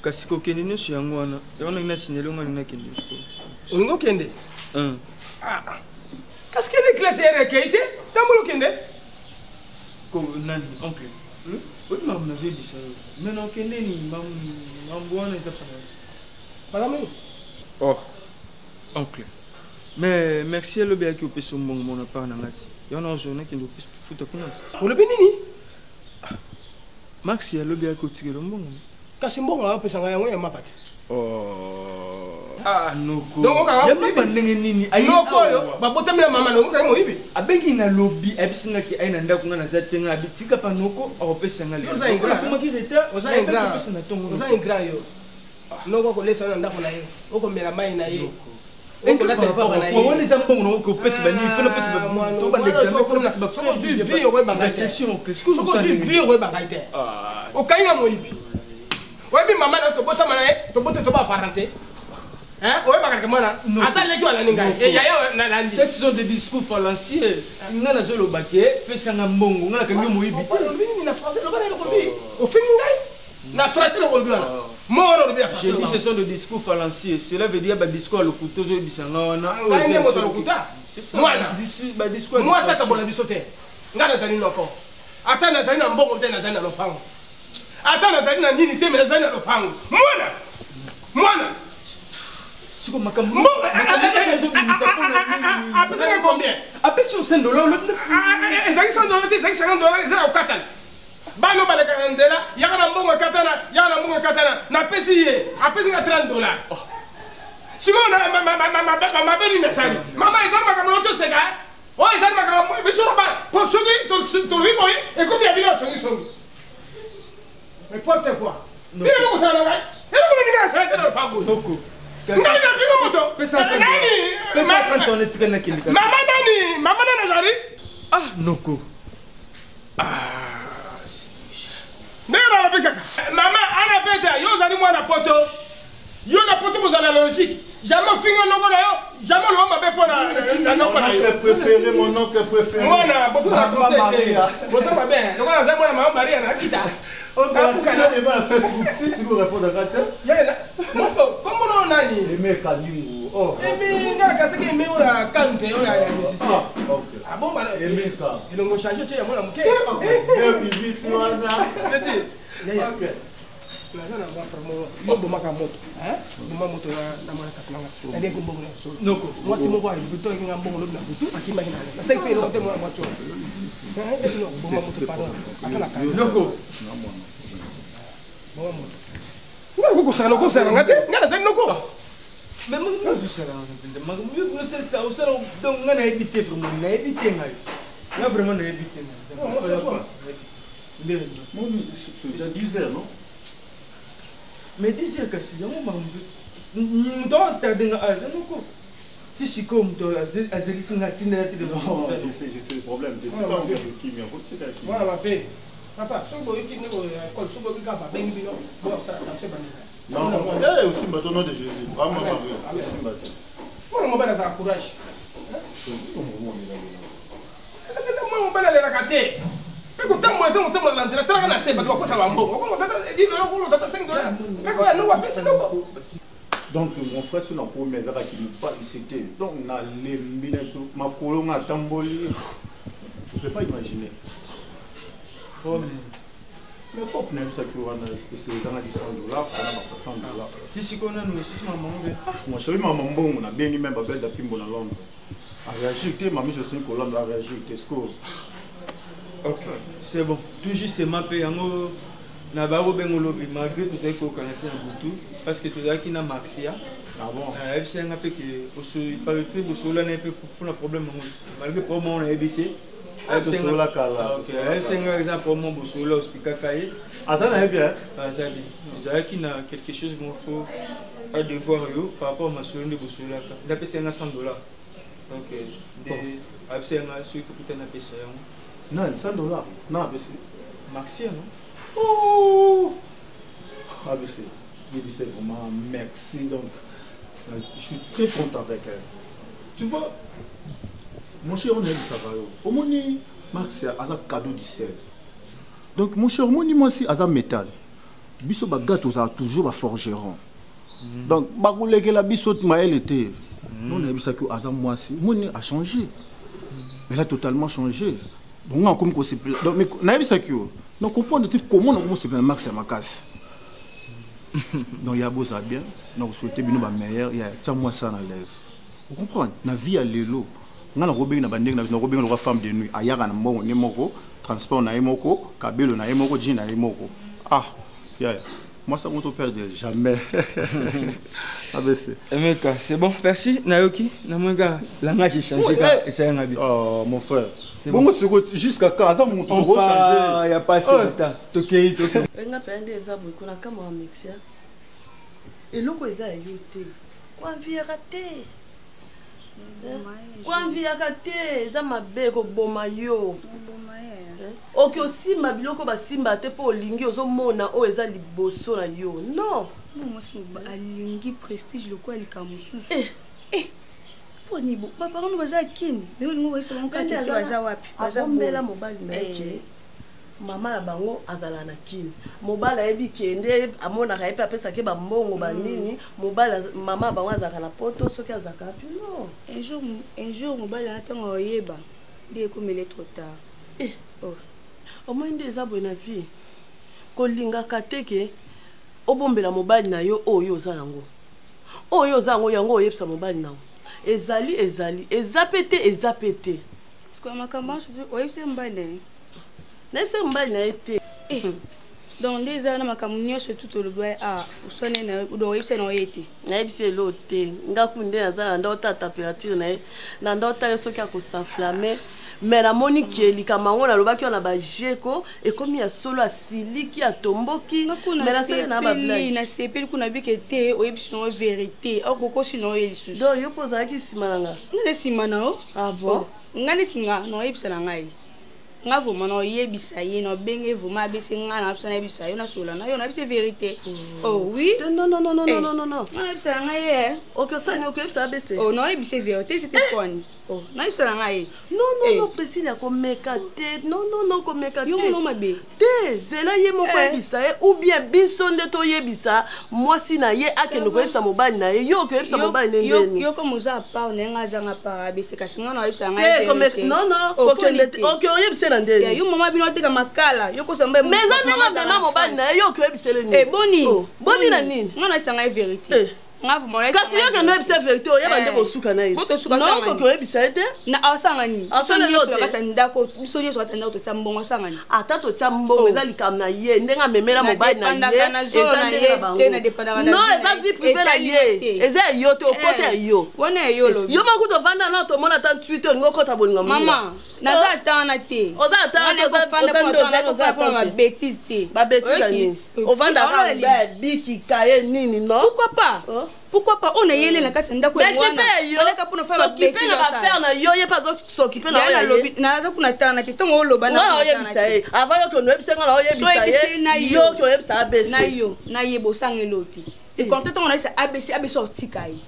D: kasi kokende nyonso yango wana yango na signale ngani na kende
H: olingo kende kasi kende classe ere keite tambolo kende
D: ko nani oncle oui maman na je dis ça mais non kende ni mambo wana isa
H: pas
D: oh oncle mais merci le bien qui au peso mbongo mona par na ngati yona journée qui nous futa kunati
H: on le binini
D: Max ya lobi ako tsikelo mbongo
H: kasi mbongo apesa nga yango ya mapate
D: noko
H: donc
D: ya mapa ndenge nini
H: noko yo babotamela mama noko kai moyibi
D: abengi na lobi abisinga ki aina ndako nga na zatenga abitika pa noko apesa nga le
H: oza ingra
D: kuma ki reta
H: oza ingra oza ingra yo noko ko lesa na ndako na ye oko mela mai na ye oko la telefone na ye
D: woni za mbongo noko pesa ba ni fona pesa ba to ba l'examen fona pesa ba
H: soko vi yo ba
D: session
H: soko vi yo ba ngaite o kainga moyibi oyebi mama na tobotama na ye tobote toba parenté oyebaka ke mwana azaleki wana ninga yaya nalandi
D: ce sont des discours fallacieux nga nazoloba ke pesanga mbongo nga nakangi moyibi
H: te na français loba na lokobi ofingi ngai na français lokobi wana mona lobi ya
D: j'ai dit ce sont des discours fallacieux cela veut dire ba discours le couteau zo bisanga wana
H: ngai ne moto lokuta mwana
D: ba discours
H: moi ça tabola biso te nga nazali noko ata nazali na mbongo te nazali na lopango ata nazali na nini te me nazali na lopango mwana
D: siko makambo
H: apesanga combien
D: apesi $100
H: ezali $100 te ezali $50 eza okatana bano balekaka nzela yaka na mbongo ekatana napesi ye apesi nga $30 sikoyo mabeni nasali mama ezali makambo no toseka oyo ezali makambo biso po soki tolobi boye ekomi ya bino songisongi n'importe quoi bino bokosala na ngai eloko ninga nasala te na lopango ngai na fingo moto mama nani azali
D: noko
H: ndenge nalobi kaka mama ana pete yo ozali mwana poto yo na poto kozala logique Jamais finir le logo là, jamais l'homme m'a pour la
A: préféré, mon oncle préféré.
H: Voilà, beaucoup de conseils. Vous savez bien, le voilà, ça moi Marie na kita.
A: On va aller voir Facebook si vous répondez à ça.
H: Comment on a dit?
A: Aimé Kalingo. Oh.
H: Aimé ngala kasi ke aimé ola kante ola ya musicien.
A: OK.
H: Ah bon bah
A: aimé ça.
H: Il ngo changer tu ya moi muke.
A: Eh bibi swana.
H: OK. La zona moi promo bo maka moto. Hein? Bo moto na mwana kasinanga. Ende ko mbongo so. Noko. Moi si mo kwa buto ngi ngambongo lobna buto akimba hina. Sa ife lo te mo moi so. Eh no bo moto pardon. Akala ka. Noko. Noko sana noko sana ngate. Ngana sen noko.
D: Mais moi je sais là. Mais moi je sais ça aussi donc ngana éviter vraiment na éviter ngai. Là vraiment na éviter.
H: Moi ce soir.
A: Moi c'est déjà 10 heures non?
D: Mais d'ici à Cassia, on doit tarder à Zanoko. Si je suis comme toi, à Zélisina, tu n'as pas de
A: non, je sais le problème. Je sais pas qui vient.
H: Voilà, ma paix. Papa, si vous voulez qu'il y ait un col, si vous voulez qu'il y ait un bébé, vous avez ça, c'est bon.
A: Non, non, aussi, au nom de Jésus. Vraiment,
H: moi, mon père a courage. Moi, mon père a la raté.
A: Donc mon frère sur la première heure qui nous parle c'était donc on a les mille sur ma colonne à Tamboli. Je peux pas imaginer. Mais faut que nous ça que on a c'est les gens qui $100 on a pas $100.
D: Si si qu'on a nous si maman
A: moi chérie maman bon on a bien même babel d'après bon à Londres. A réagi que mamie je suis Colombe a réagi qu'est-ce que
D: c'est bon. Tout justement, Péango n'a pas lobby malgré tout ce qu'on a fait en Boutou. Parce que tout ça qui n'a Maxia.
A: Ah bon?
D: C'est un peu que il fallait faire pour le problème. Malgré pour moi, on a évité.
A: C'est la cala.
D: C'est un exemple pour moi, Boussou, l'hospital.
A: Ah, ça n'a bien?
D: Ah, ça bien. Déjà, qu'il y a quelque chose qu'il faut à devoir par rapport à ma soeur de Boussou. Il a payé $100. Donc, c'est un celui qui peut être payé.
A: Non, $100. Non, ABC.
D: Maxia, non?
A: Oh! ABC. C'est vraiment merci. Donc, je suis très content avec elle. Tu vois, mon cher, on est dit ça va. Au moins, Maxia a un cadeau du ciel. Donc, mon cher, moi aussi, a un métal. Biso bagato a toujours un forgeron. Donc, bagouler que la biso elle était. On a vu ça que Azam moi aussi, moi a changé. Elle a totalement changé. Donc, on a comme c'est donc mais on a vu ça que donc comprendre comment on commence à Max à ma casse. Donc il y a beau ça bien, donc souhaiter bien nous meilleur, il y a tiens moi ça à l'aise. Vous comprenez? Na vie à l'élo. On a robé na banding na robé na femme de nuit. Ayaka na mbongo ne moko, transport na emoko, kabelo na emoko, jean na emoko. Ah, yeah. Moi, ça ne perd jamais.
D: Emeka, c'est bon, merci. Nayoki, Namoga, langage est changé.
A: Oh, mon frère. Bon, jusqu'à quand ça mon tour
D: changer. Il n'y a pas assez de temps. Toké, toké.
I: On a perdu des arbres qu'on a comme en Mexia. Et l'eau qu'on a yoté. Quoi vie raté? Quoi vie raté? Ça m'a bé comme bon maillot. Ok aussi ma biloko ba simba te po lingi ozo mona o eza liboso na yo non
E: moi c'est ba lingi prestige loko alika mususu poni bo ba parents nous baza kin mais ngo ba sala nka te baza wapi baza
I: mbela mobali meke mama na bango azala na kin mobala yebi kende amona ka yepi apesa ke ba mbongo ba nini mobala mama bango azaka na poto soki azaka pi non
E: un jour mobala na tango yeba de comme il est trop tard
I: oh au moins des abonnés na vie kolinga kateke obombela mobali na yo oyo zango yango oyepsa mobali na ezali ezapete
E: parce que makambo oyepsa mbane
I: na yepsa mobali na ete
E: donc déjà na makambo nyonso tout le doigt usone na do oyepsa na oyete
I: na yebisa elote ngakunde nazala ndota température na ndota soki akosanflamme mais la monique likamanga na lobaki on a ba jeko et comme il y a solo asiliki atomboki mais la sala na ba blague
E: na sepeli kuna bikete oyebisi no vérité okoko sino yelisusu
I: do yo poza ki simananga
E: ne simana o
I: ah bon
E: ngani singa no yebisa na ngai nga vraiment no yebisa ye no benge vraiment abese nga na abisa na yebisa yo na sola na yo na abise vérité. Oh oui.
I: Non.
E: Na abisa nga ye.
I: OK ça ni OK ça abese.
E: Oh non yebise vérité c'était quoi ni. Oh na abisa nga ye.
I: Non Priscilla ko mekate. Non ko mekate.
E: Yo no mabe.
I: Te zela ye moko yebisa ye ou bien biso nde to yebisa moi si na ye akende ko yebisa mobali na ye yo ko yebisa mobali ndeni.
E: Yo comme za pa nga zanga pa abese kasi nga na yebisa nga ye.
I: Non OK yebisa na ndeni.
E: Yo mama bino teka makala yo ko samba
I: mais ça n'est pas mobali na yo ko yebisa le ni. Boni na nini?
E: Nga na sanga vérité. Nga vumona
I: kasi yo ke no yebisa vérité o yeba nde bosuka na ye. Non ko yebisa ete.
E: Na asanga ni.
I: Asanga lo te.
E: Kata ndako biso nyo so kata ndako to tsambongo asanga ni.
I: Ata to tsambongo eza likam na ye ndenga memela mobali na ye. Eza ndenge bango. Non eza vie privée na ye. Eza yo te okota yo.
E: Wana yo lo.
I: Yo maku to vanda na to mona tan tweet ngo kota bolinga mama.
E: Mama na za tana te.
I: Oza tana oza
E: pour ma bêtise te.
I: Ba bêtise ni. O vanda ka ba biki kaye nini non?
E: Pourquoi pas? Pourquoi pas on a yélé na kati ndako ya mwana. On ka pour faire
I: s'occuper na ba faire na yo pas s'occuper na yo.
E: Na za kuna tana te tongo loba na.
I: Na yo bisa ye. Avant yo ko no bisa nga na yo bisa ye. Yo ko yebisa ABC.
E: Na ye bo sangeloti. Et quand on a ça ABC otika ye.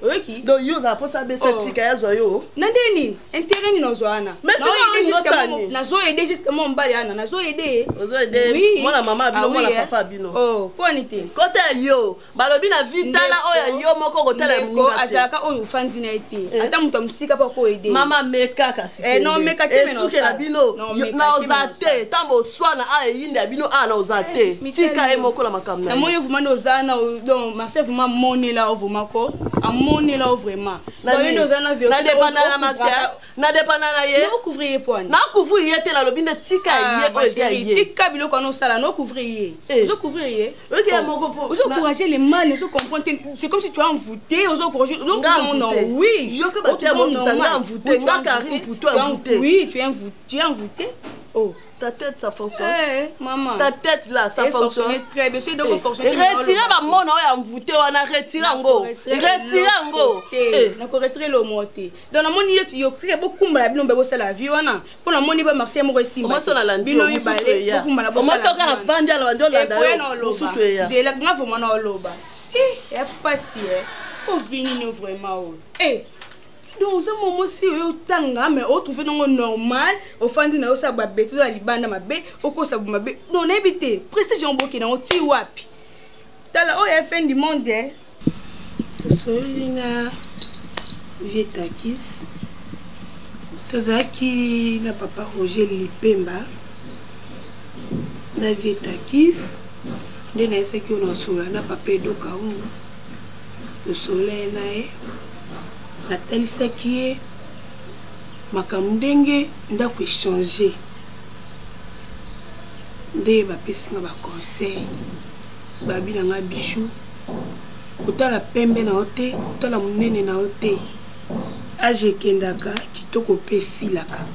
E: Ok.
I: Donc yo za posa ABC tika ya zo yo.
E: Nandeni intérêt ni nozoana.
I: Mais c'est
E: na zo aider justement mbali ana na zo aider.
I: Ozo aider. Mona mama bino mona papa bino.
E: Oh, ponite.
I: Côté yo, balobi na vitala oya yo moko ko tala
E: muninga. Ko azaka oyo fandi na été. Ata muto msika pa ko aider.
I: Mama meka kasi.
E: Non meka te
I: meno. Esuke la bino na ozate, tambo swana a yinde bino a na ozate. Tika e moko la makamna.
E: Na moyo vuma no zana donc Marcel vuma monela ovuma ko. Amoni là vraiment. Na dépendana masia. Na dépendana ye. No couvrier point.
I: Na couvrier te la lobine tika ye o ye.
E: Tika bilo kono sala no couvrier. Zo couvrier.
I: OK moko po.
E: Vous encourager les mâles, vous comprendre. C'est comme si tu as envoûté, vous encourager. Donc non, oui.
I: Yo que ba te mo sanga envoûté, nga Karine pour toi envoûté.
E: Oui, tu es envoûté. Oh.
I: Ta tête ça fonctionne.
E: Maman.
I: Ta tête là ça fonctionne.
E: Très bien. C'est donc fonctionner.
I: Retirer ba mona o envoûté on a retiré ngo. Retirer ngo.
E: Na ko retirer le monté. Dans la moni yetu yo très beaucoup mbala bino bebo sala vie wana. Pour la moni ba marché mo resimba.
I: Comment ça la landi o mususu ya. Comment ça ka vanja la vanja la dayo. Mususu ya.
E: C'est la grave mona loba. Si, et pas si o vini no vraiment. Donc ce moment si o tanga mais o trouver non normal o fandi na o sa ba betu ya libanda mabe o ko sa mabe non éviter prestige en boki na o ti wapi tala o ya fin du monde so ina Vietakis tozaki na papa Roger Lipemba na Vietakis nde na eseki ona sola na papa Edoka ungu to soleil na e natalisaki ye makambo ndenge ndako échanger nde bapesi nga baconseil babi na nga bijou kotala pembe na yo te kotala monene na yo te age ekendaka kitoko mpe esilaka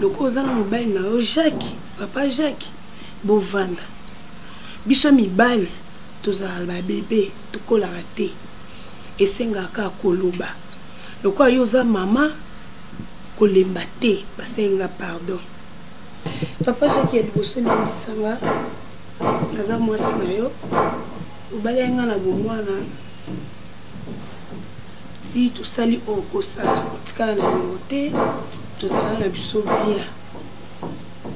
E: loko oza na mobali na yo Jacques papa Jacques bovanda biso mibali tozala babebe tokolaka te esengaka koloba loko yo oza mama kolemba te basenga pardon papa Jacques ya liboso nembisanga naza mwasi na yo obali nga na bomwana si tosali oyo kosala otikala na mingo te tozala na biso bia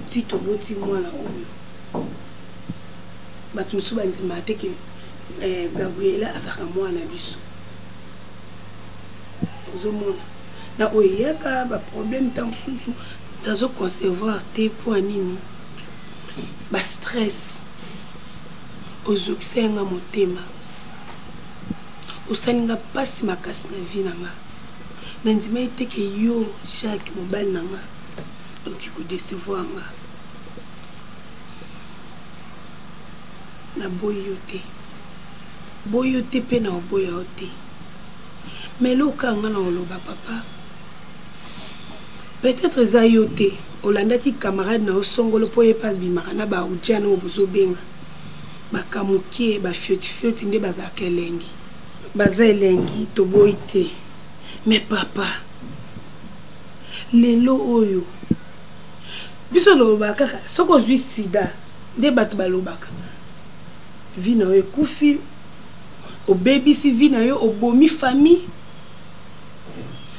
E: si toboti mwana oyo bato mosusu bandima te ke Gabriela azaka mwana biso ozomona na oyo eyaka baproblème ntango mosusu tazoconcevoir te mpo nini bastress ozokisenga motema osalinga mpasi makasi na vie na nga na ndima eteke yo Jacques mobali na nga okoki kodecevoir nga naboyi yo te mpe na oboya yo te mais loka nga na oloba papa peut-être eza yo te olandaki camarade na osongolo mpo yepa bimaka na baaudia na oyo bozobenga bakamukie bafiotifioti nde bazalaka elengi baza elengi toboyi te mais papa lelo oyo
C: biso loba kaka soko ozwi sida nde bato balobaka vi na yo ekufi obebisi vi na yo obomi famille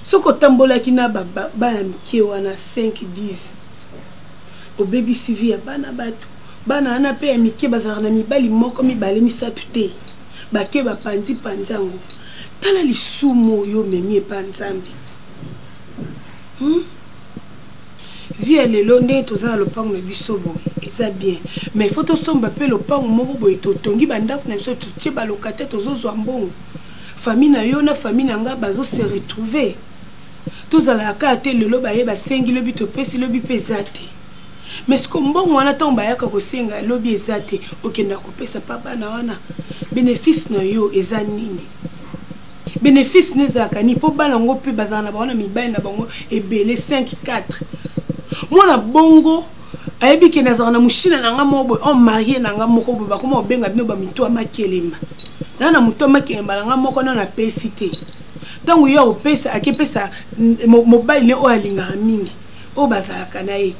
C: soko otambolaki na bana mike wana 5-10 obebisi vi ya bana bato bana wana mpe ya mike bazalaka na mibali moko mibale misatu te bake bapandi panzango tala lisumu oyo omemi epa nzambe vi ya lelo nde toza na lopango na biso boye eza bien mais faut tosomba mpe lopango moko boye totongi bandako na biso totie balokate tozozwa mbongo famille na yo na famille na nga bazose retrouver tozalaka te lelo baye basengi lobi topesi lobi mpe eza te mais siko mbongo wana ntango bayaka kosenga lobi eza te okenda kopesa pa bana wana bénéfice na yo eza nini bénéfice no ezalaka ni mpo bana yango mpe bazala na bango na mibali na bango ebele 5-4 mwana bongo ayebi ke nazala na mushina na nga moko boye on marie na nga moko boye bakoma obenga bino bamutu ya makelemba na mutu ya makelemba na nga moko na apesi te ntango yo opesa akepesa mobali ne oyo alingaka mingi oyo bazalaka na ye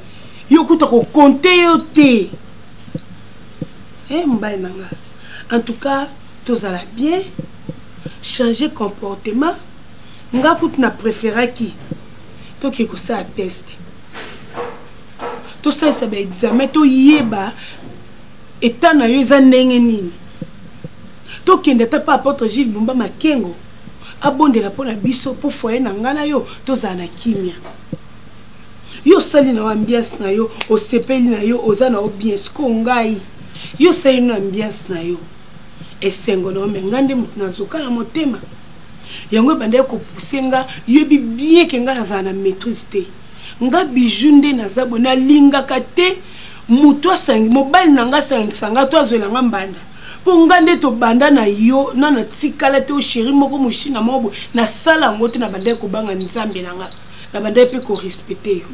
C: yo kuta kokonte yo te mobali na nga en tout cas tozala bien changer comportement nga kutu na préféraki toki kosala test tosalisa baexamen toyeba eta na yo eza ndenge nini tokende ata pa apôtre Gilles Bumba Makengo abondela mpona biso mpo foye na nga na yo tozala na kimia yo osali na ambiance na yo osepeli na yo oza na yo bien siko ngai yo osali na ambiance na yo esengo na yo me nga nde moto nazoka na motema yango ebanda kopuse nga yoyebi bien ke nga nazala na maîtrise te nga bijou nde naza boye nalingaka te moto asangi mobali na nga asangisa nga to azwela nga mbanda mpo nga nde tobanda na yo na tikala te osheri moko moshina moko boye nasala yango te na banda kobanga nzambe na nga na banda mpe korespecte yo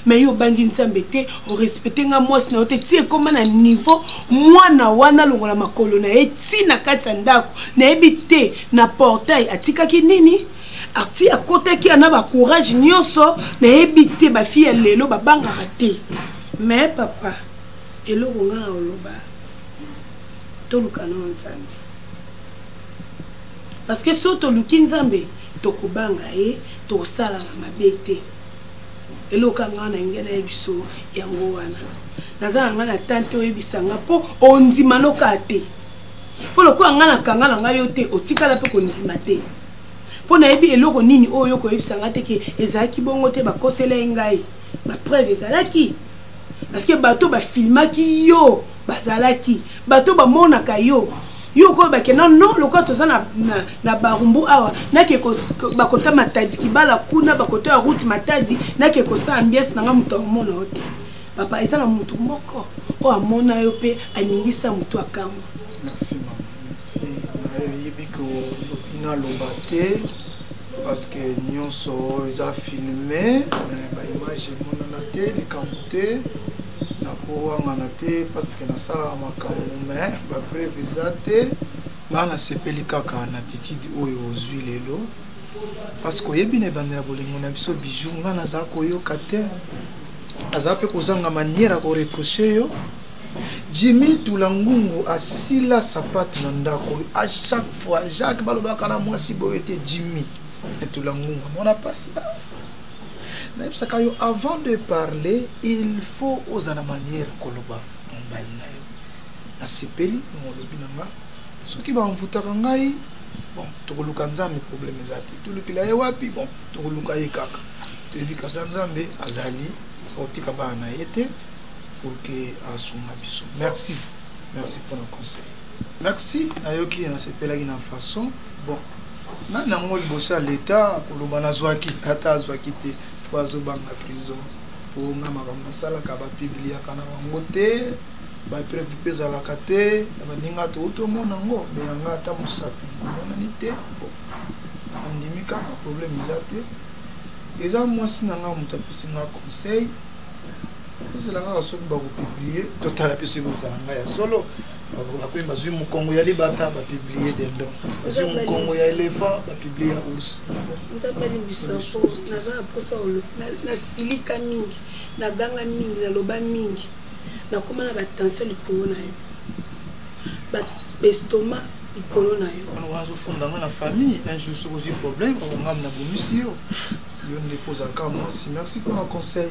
C: mais yo bangi nzambe te orespecte nga mwasi na yo te ti ekoma na niveau mwana wana longola makolo na ye ti na kati ya ndako nayebi te na portail atikaki nini ati akotaki ana bacourage nyonso nayebi te bafille ya lelo babangaka te mais papa eloko nga na oloba toluka na nzambe parce que so toluki nzambe tokobanga ye tokosala na mabe te eloko nga na ngena ya biso yango wana naza nga na tante oyebisanga mpo ondima noka te mpo lokola nga na kanga na nga yo te otikala mpe kondima te mpo nayebi eloko nini oyo koyebisanga te ke ezalaki bongo te bakosela ye ngai bapreuve ezalaki parce que bato bafilmaki yo bazalaki bato bamonaka yo yo ko bakena non lokola toza na barumbu awa nake bakota matadi kibala kuna bakota ya route matadi nake kosa ambiance nanga moto amona yo te papa eza na motu moko oyo amona yo mpe aningisa motu akamwa.
B: Merci maman, merci. nayebi ko naloba te parce que nyonso eza filmé mais baimage emonana te likambo te nakowangana te parce que nasalaka makambo mais bapreuve eza te nga nasepeli kaka na attitude oyo ozwi lelo parce que oyebi na ebandela bolingo na biso bijou nga nazala koyoka te azala mpe kozanga manière ya koreproche yo Jimmy Tulangungu asila sapatu na ndako à chaque fois Jacques balobaka na mwasi boye te Jimmy Tulangungu mona pasi avant de parler, il faut oser la manière koloba mbali na yo. Na sepeli no lobi nanga. Soki ba mvutaka ngai, bon, tokoluka nzambe problème ezati. Tulukila ye wapi, bon, tokoluka ye kaka. Toyebi ka nzambe azali otika ba na yete pour que asuma biso. Merci. Merci pour le conseil. Merci ayoki na sepelaki na façon bon. Na nango libosa l'état koloba na zwaki ata zwaki te. Oiseau banga prison pour nga makambo nasalaka bapibliaka na bango te bapreuve mpe ezalaka te baninga totomona yango me yanga ata mosapi monani te andimi kaka problème eza te eza mwasi na nga moto apesi nga conseil napesela kaka soki bakopublie totala mpe soki kozala ngai ya solo bakomi bazwi mokongo ya libata bapiblie dendo bazwi mokongo ya éléphant bapiblie ya ours
C: nzambe alimbisa mpo naza na mposa nasilika mingi naganga mingi naloba mingi nakoma na batension likolo na yo bestoma likolo na yo
B: wana wazofondanga na famille un jour soki ozwi problème obangamu na bomisi yo si yo nde fozalaka mwasi merci mpona conseil